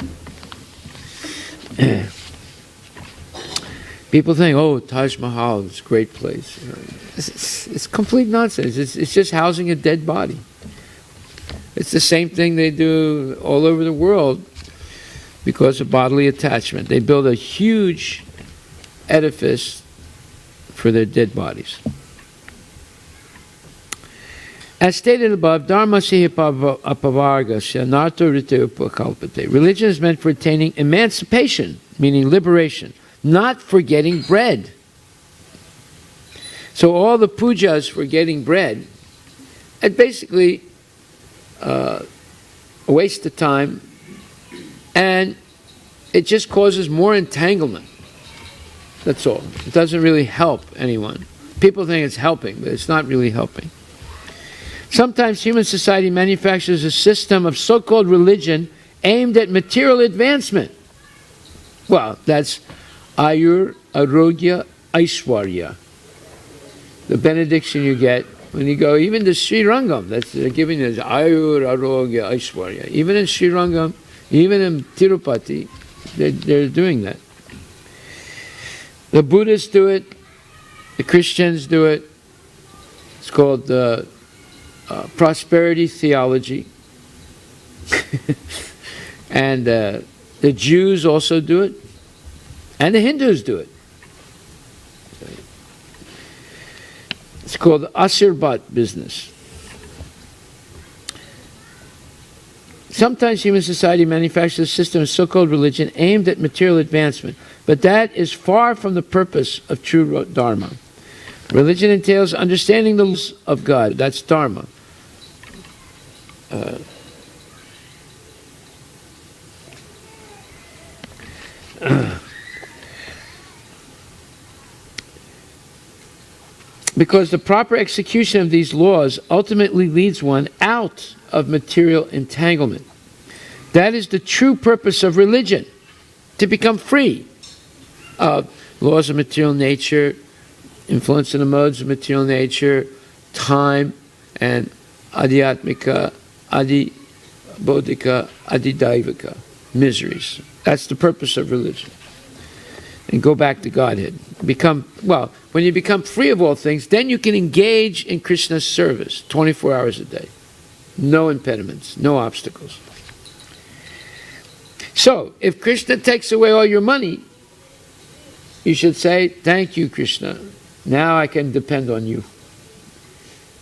People think, oh, Taj Mahal is a great place. It's complete nonsense. It's just housing a dead body. It's the same thing they do all over the world because of bodily attachment. They build a huge edifice for their dead bodies. As stated above, dharma apavargasya narto rite upakalpate. Religion is meant for attaining emancipation, meaning liberation, not for getting bread. So all the pujas for getting bread, it's basically a waste of time, and it just causes more entanglement. That's all. It doesn't really help anyone. People think it's helping, but it's not really helping. Sometimes human society manufactures a system of so-called religion aimed at material advancement. Well, that's Ayur, Arogya, Aishwarya. The benediction you get When you go, even to Sri Rangam, they're giving us Ayur, Arogya, Aishwarya. Even in Sri Rangam, even in Tirupati, they're doing that. The Buddhists do it. The Christians do it. It's called prosperity theology. And the Jews also do it. And the Hindus do it. It's called the Asirbat business. Sometimes human society manufactures a system of so-called religion aimed at material advancement, but that is far from the purpose of true Dharma. Religion entails understanding the laws of God. That's Dharma. Because the proper execution of these laws ultimately leads one out of material entanglement. That is the true purpose of religion, to become free of laws of material nature, influence in the modes of material nature, time, and adhyatmika, adibodhika, adidaivika, miseries. That's the purpose of religion. And go back to Godhead. When you become free of all things, then you can engage in Krishna's service 24 hours a day. No impediments, no obstacles. So, if Krishna takes away all your money, you should say, thank you, Krishna. Now I can depend on you.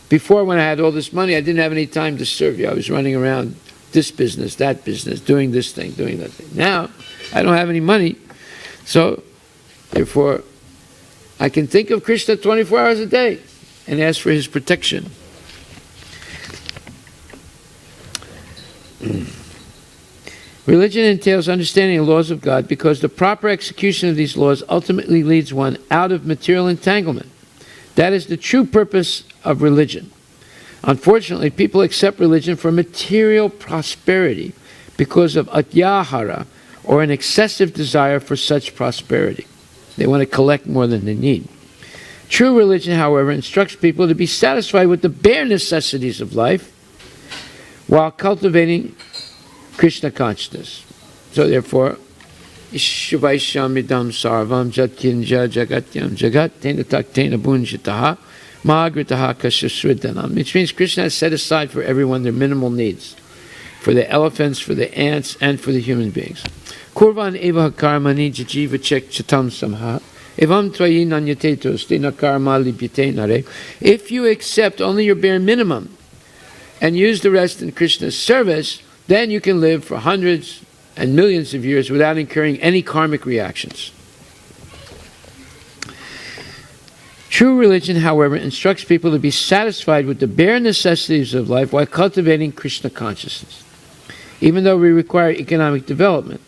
Before, when I had all this money, I didn't have any time to serve you. I was running around this business, that business, doing this thing, doing that thing. Now, I don't have any money, so therefore, I can think of Krishna 24 hours a day and ask for his protection. Religion entails understanding the laws of God because the proper execution of these laws ultimately leads one out of material entanglement. That is the true purpose of religion. Unfortunately, people accept religion for material prosperity because of atyahara, or an excessive desire for such prosperity. They want to collect more than they need. True religion, however, instructs people to be satisfied with the bare necessities of life while cultivating Krishna consciousness. So therefore, Ishvaishamidam sarvam jatkinja jagatyam jagat tena taktena bunjitaha mahagritaha kashasridanam. Which means Krishna has set aside for everyone their minimal needs. For the elephants, for the ants, and for the human beings. Kurvan eva karmani jijiva chek chatam samha evam tvayi nanyatetos tena karma libhyate nare. If you accept only your bare minimum and use the rest in Krishna's service, then you can live for hundreds and millions of years without incurring any karmic reactions. True religion, however, instructs people to be satisfied with the bare necessities of life while cultivating Krishna consciousness. Even though we require economic development,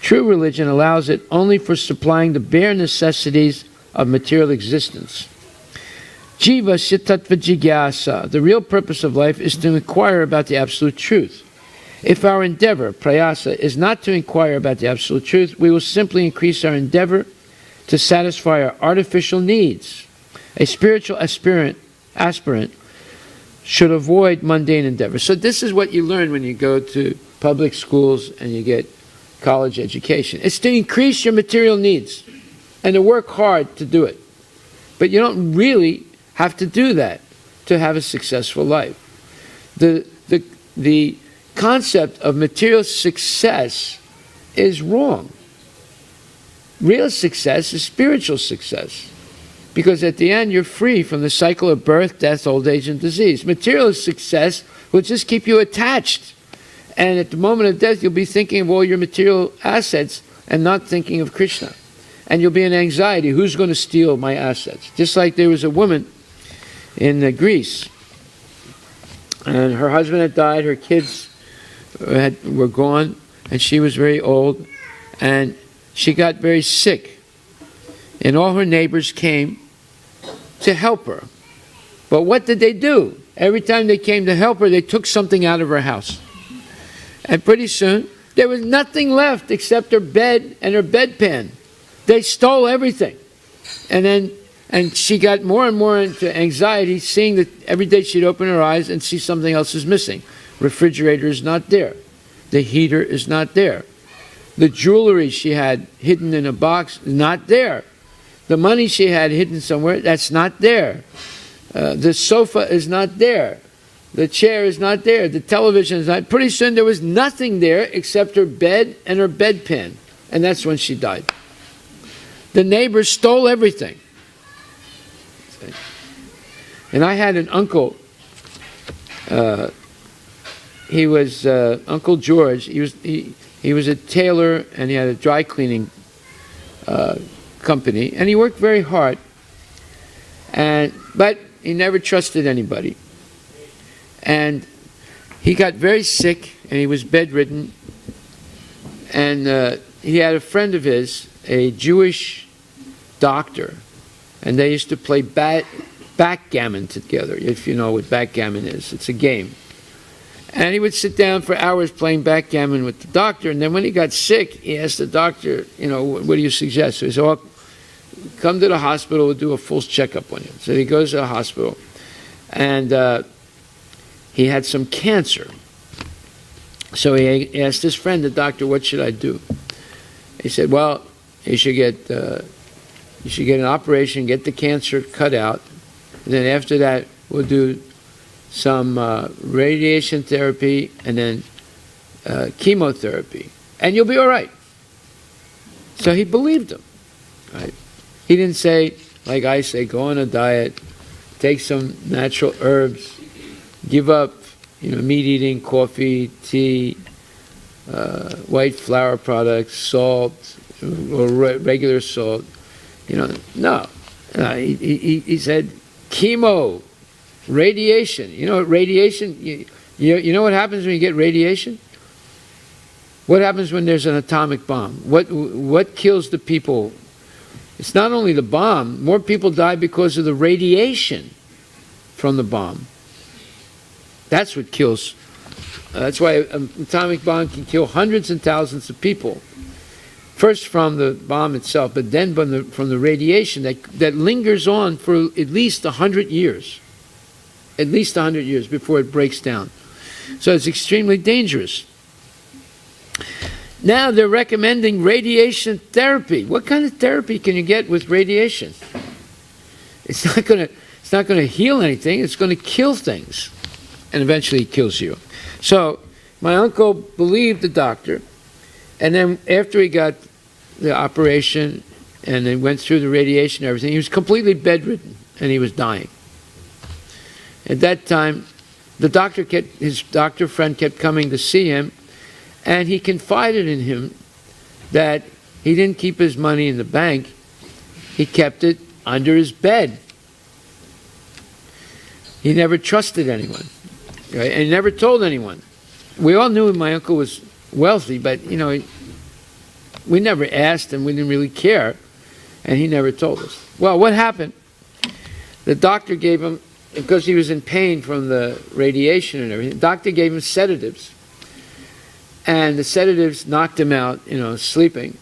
true religion allows it only for supplying the bare necessities of material existence. Jiva sitatva jigyasa. The real purpose of life is to inquire about the absolute truth. If our endeavor, prayasa, is not to inquire about the absolute truth, we will simply increase our endeavor to satisfy our artificial needs. A spiritual aspirant should avoid mundane endeavors. So this is what you learn when you go to public schools and you get college education. It's to increase your material needs and to work hard to do it. But you don't really have to do that to have a successful life. The concept of material success is wrong. Real success is spiritual success. Because at the end, you're free from the cycle of birth, death, old age, and disease. Material success will just keep you attached. And at the moment of death, you'll be thinking of all your material assets and not thinking of Krishna. And you'll be in anxiety. Who's going to steal my assets? Just like there was a woman in Greece. And her husband had died. Her kids were gone. And she was very old. And she got very sick. And all her neighbors came to help her. But what did they do? Every time they came to help her, they took something out of her house. And pretty soon, there was nothing left except her bed and her bedpan. They stole everything. And then And she got more and more into anxiety, seeing that every day she'd open her eyes and see something else is missing. Refrigerator is not there. The heater is not there. The jewelry she had hidden in a box is not there. The money she had hidden somewhere, that's not there. The sofa is not there. The chair is not there. The television is not. Pretty soon there was nothing there except her bed and her bedpan. And that's when she died. The neighbors stole everything. And I had an uncle. He was Uncle George. He was a tailor, and he had a dry cleaning company, and he worked very hard. But he never trusted anybody. And he got very sick, and he was bedridden. And he had a friend of his, a Jewish doctor, and they used to play backgammon together, if you know what backgammon is. It's a game. And he would sit down for hours playing backgammon with the doctor, and then when he got sick, he asked the doctor, what do you suggest? So he said, well, come to the hospital, we'll do a full checkup on you. So he goes to the hospital, and he had some cancer. So he asked his friend, the doctor, what should I do? He said, well, you should get an operation, get the cancer cut out, and then after that, we'll do some radiation therapy and then chemotherapy, and you'll be all right. So he believed him. Right? He didn't say, like I say, go on a diet, take some natural herbs, give up meat eating, coffee, tea, white flour products, salt, or regular salt. No. He said chemo, radiation. You know what radiation? You know what happens when you get radiation? What happens when there's an atomic bomb? What kills the people? It's not only the bomb. More people die because of the radiation from the bomb. That's what kills. That's why an atomic bomb can kill hundreds and thousands of people. First from the bomb itself, but then from the radiation that lingers on for at least 100 years. At least 100 years before it breaks down. So it's extremely dangerous. Now they're recommending radiation therapy. What kind of therapy can you get with radiation? It's not going to heal anything. It's going to kill things. And eventually it kills you. So my uncle believed the doctor, and then after he got the operation and then went through the radiation and everything, he was completely bedridden and he was dying. At that time, his doctor friend kept coming to see him, and he confided in him that he didn't keep his money in the bank, he kept it under his bed. He never trusted anyone. Right? And he never told anyone. We all knew my uncle was wealthy, but we never asked him. We didn't really care, and he never told us. Well, what happened? The doctor gave him, because he was in pain from the radiation and everything, the doctor gave him sedatives, and the sedatives knocked him out, sleeping.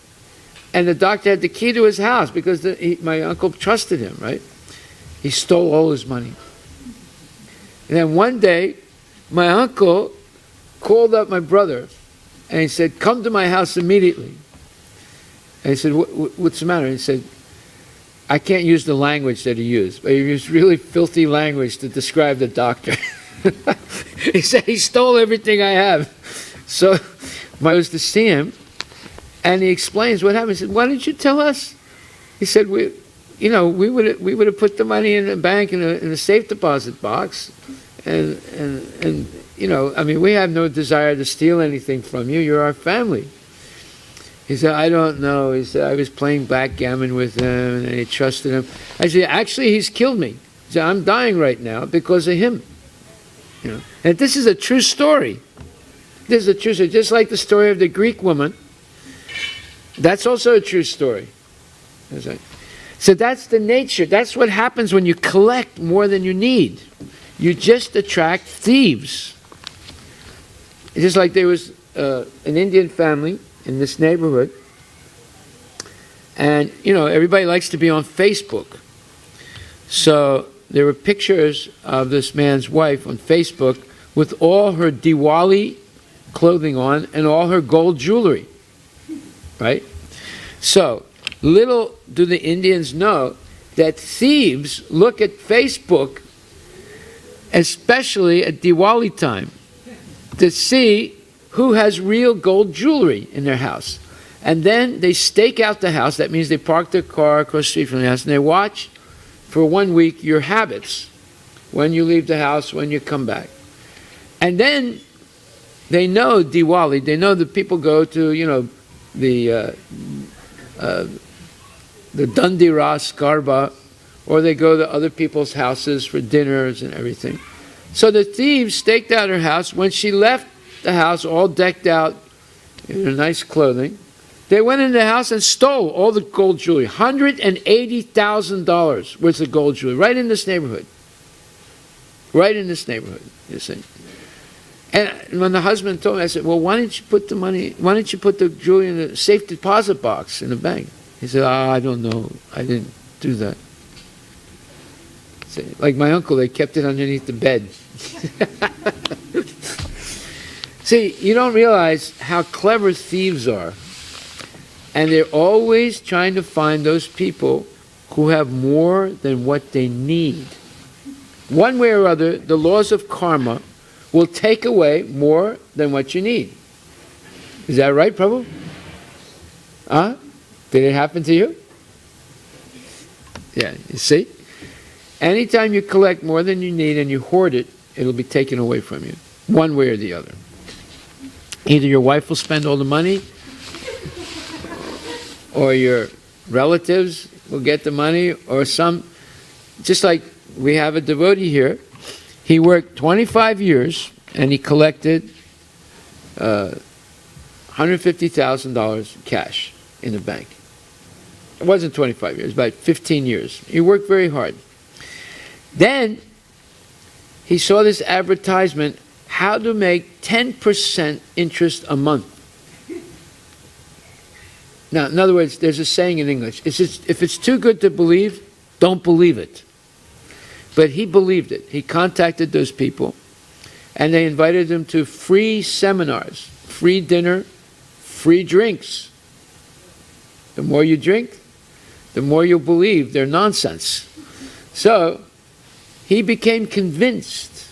And the doctor had the key to his house because my uncle trusted him. Right? He stole all his money. And then one day, my uncle called up my brother, and he said, come to my house immediately. And he said, what's the matter? And he said, I can't use the language that he used, but he used really filthy language to describe the doctor. He said, he stole everything I have. So I was to see him, and he explains what happened. He said, why didn't you tell us? He said, we would have put the money in the bank in a safe deposit box. And we have no desire to steal anything from you. You're our family. He said, I don't know. He said, I was playing backgammon with him, and he trusted him. I said, actually, he's killed me. He said, I'm dying right now because of him. And this is a true story. This is a true story. Just like the story of the Greek woman. That's also a true story. So that's the nature. That's what happens when you collect more than you need. You just attract thieves. It's just like there was an Indian family in this neighborhood, and everybody likes to be on Facebook. So there were pictures of this man's wife on Facebook with all her Diwali clothing on and all her gold jewelry, right? So little do the Indians know that thieves look at Facebook, especially at Diwali time, to see who has real gold jewelry in their house. And then they stake out the house. That means they park their car across the street from the house, and they watch for 1 week your habits, when you leave the house, when you come back. And then they know Diwali, they know that people go to, the Dandi Ras Garba, or they go to other people's houses for dinners and everything. So the thieves staked out her house. When she left the house all decked out in her nice clothing, they went into the house and stole all the gold jewelry, $180,000 worth of gold jewelry, right in this neighborhood. Right in this neighborhood, you see. And when the husband told me, I said, well, why didn't you put the jewelry in the safe deposit box in the bank? He said, I don't know. I didn't do that. See, like my uncle, they kept it underneath the bed. See, you don't realize how clever thieves are. And they're always trying to find those people who have more than what they need. One way or other, the laws of karma will take away more than what you need. Is that right, Prabhu? Huh? Did it happen to you? Yeah, you see? Anytime you collect more than you need and you hoard it, it'll be taken away from you, one way or the other. Either your wife will spend all the money, or your relatives will get the money, or some, just like we have a devotee here, he worked 25 years and he collected $150,000 cash in the bank. It wasn't 25 years, about 15 years. He worked very hard. Then he saw this advertisement, how to make 10% interest a month. Now, in other words, there's a saying in English, if it's too good to believe, don't believe it. But he believed it. He contacted those people, and they invited him to free seminars, free dinner, free drinks. The more you drink, the more you'll believe they're nonsense. So he became convinced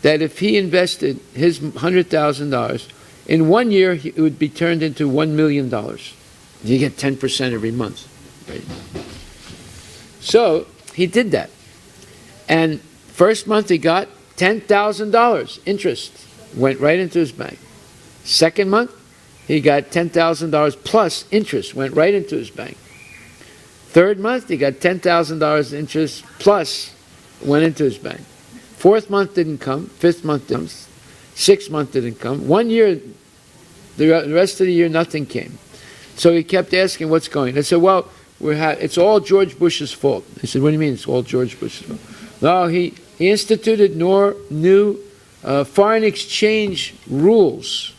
that if he invested his $100,000, in 1 year it would be turned into $1 million. You get 10% every month. Right? So he did that. And first month he got $10,000 interest, went right into his bank. Second month, he got $10,000 plus interest, went right into his bank. Third month, he got $10,000 interest plus, went into his bank. Fourth month didn't come. Fifth month didn't come. Sixth month didn't come. 1 year, the rest of the year, nothing came. So he kept asking, what's going on? They said, well, it's all George Bush's fault. He said, what do you mean it's all George Bush's fault? No, he instituted new foreign exchange rules.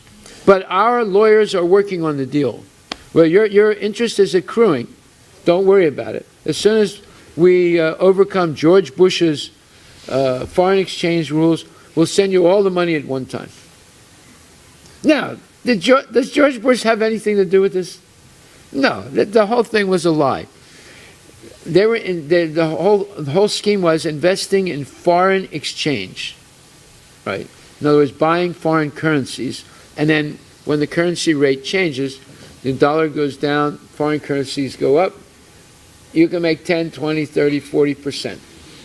But our lawyers are working on the deal. Well, your interest is accruing. Don't worry about it. As soon as we overcome George Bush's foreign exchange rules, we'll send you all the money at one time. Now, does George Bush have anything to do with this? No, the whole thing was a lie. They were the whole scheme was investing in foreign exchange, right? In other words, buying foreign currencies, and then when the currency rate changes, the dollar goes down, foreign currencies go up. You can make 10, 20, 30, 40%,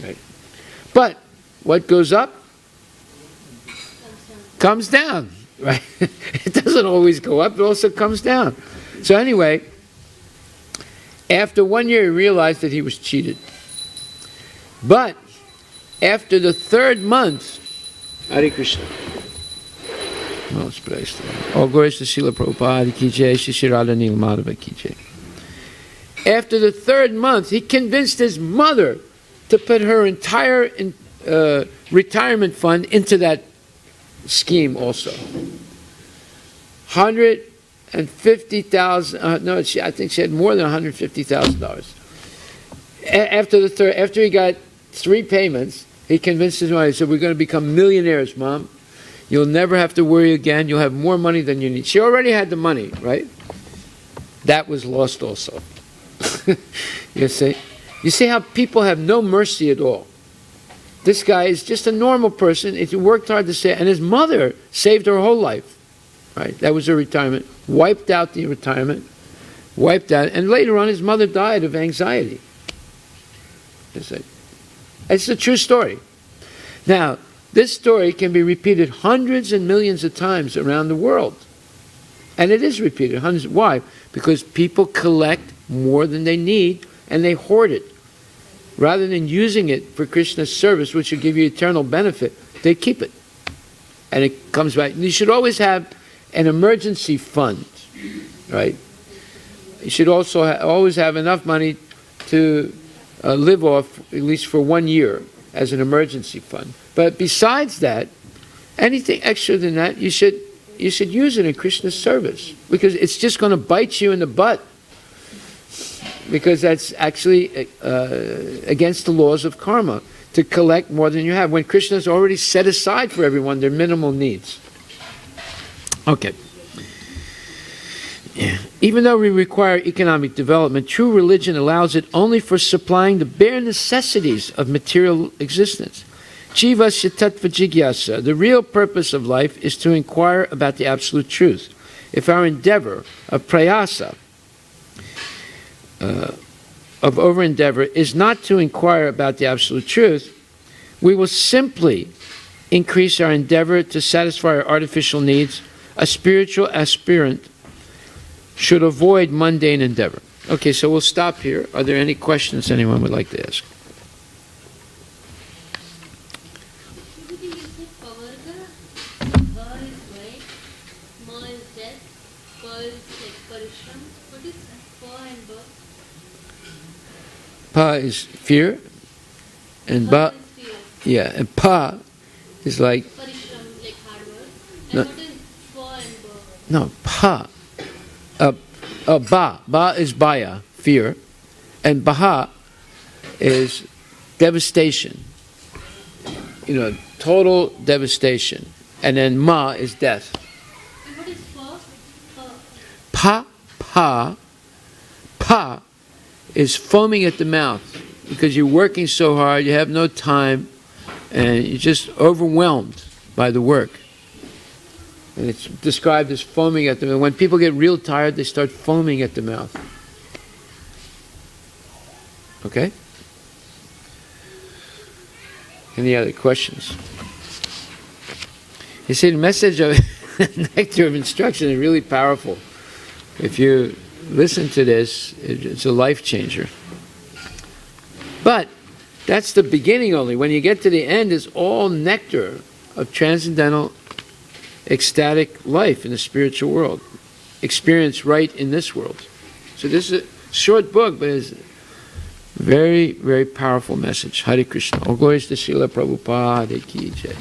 right? But what goes up comes down, right? It doesn't always go up; it also comes down. So anyway. After 1 year, he realized that he was cheated. But after the third month, Hare Krishna. Most praised. All glories to Srila Prabhupada ki jai, Shri Radha Nila Madhava ki jai. After the third month, he convinced his mother to put her entire retirement fund into that scheme also. $150,000. No, I think she had more than $150,000. After he got 3 payments, he convinced his mother. He said, "We're going to become millionaires, Mom. You'll never have to worry again. You'll have more money than you need." She already had the money, right? That was lost also. You see how people have no mercy at all. This guy is just a normal person. He worked hard to save, and his mother saved her whole life. Right? That was her retirement. Wiped out the retirement. Wiped out, and later on, his mother died of anxiety. It's a true story. Now, this story can be repeated hundreds and millions of times around the world. And it is repeated hundreds. Why? Because people collect more than they need, and they hoard it. Rather than using it for Krishna's service, which will give you eternal benefit, they keep it. And it comes back. You should always have an emergency fund, right? You should also always have enough money to live off, at least for 1 year, as an emergency fund. But besides that, anything extra than that, you should use it in Krishna's service, because it's just going to bite you in the butt, because that's actually against the laws of karma, to collect more than you have, when Krishna's already set aside for everyone their minimal needs. Okay. Yeah. Even though we require economic development, true religion allows it only for supplying the bare necessities of material existence. Jivasya tattva jigyasa. The real purpose of life is to inquire about the absolute truth. If our endeavor of prayasa, of over-endeavor, is not to inquire about the absolute truth, we will simply increase our endeavor to satisfy our artificial needs. A spiritual aspirant should avoid mundane endeavor. Okay, so we'll stop here. Are there any questions anyone would like to ask? Pa is fear, and ba, yeah, and pa is like, no, no, pa, ba is baya, fear, and baha is devastation, total devastation, and then ma is death. And what is Pa is foaming at the mouth, because you're working so hard, you have no time, and you're just overwhelmed by the work. And it's described as foaming at the mouth. When people get real tired, they start foaming at the mouth. Okay? Any other questions? You see, the message of nectar of instruction is really powerful. If you listen to this, it's a life changer. But that's the beginning only. When you get to the end, it's all nectar of transcendental, ecstatic life in the spiritual world, experience right in this world. So this is a short book, but it's a very, very powerful message. Hare Krishna. All glories to Srila Prabhupada ki jai.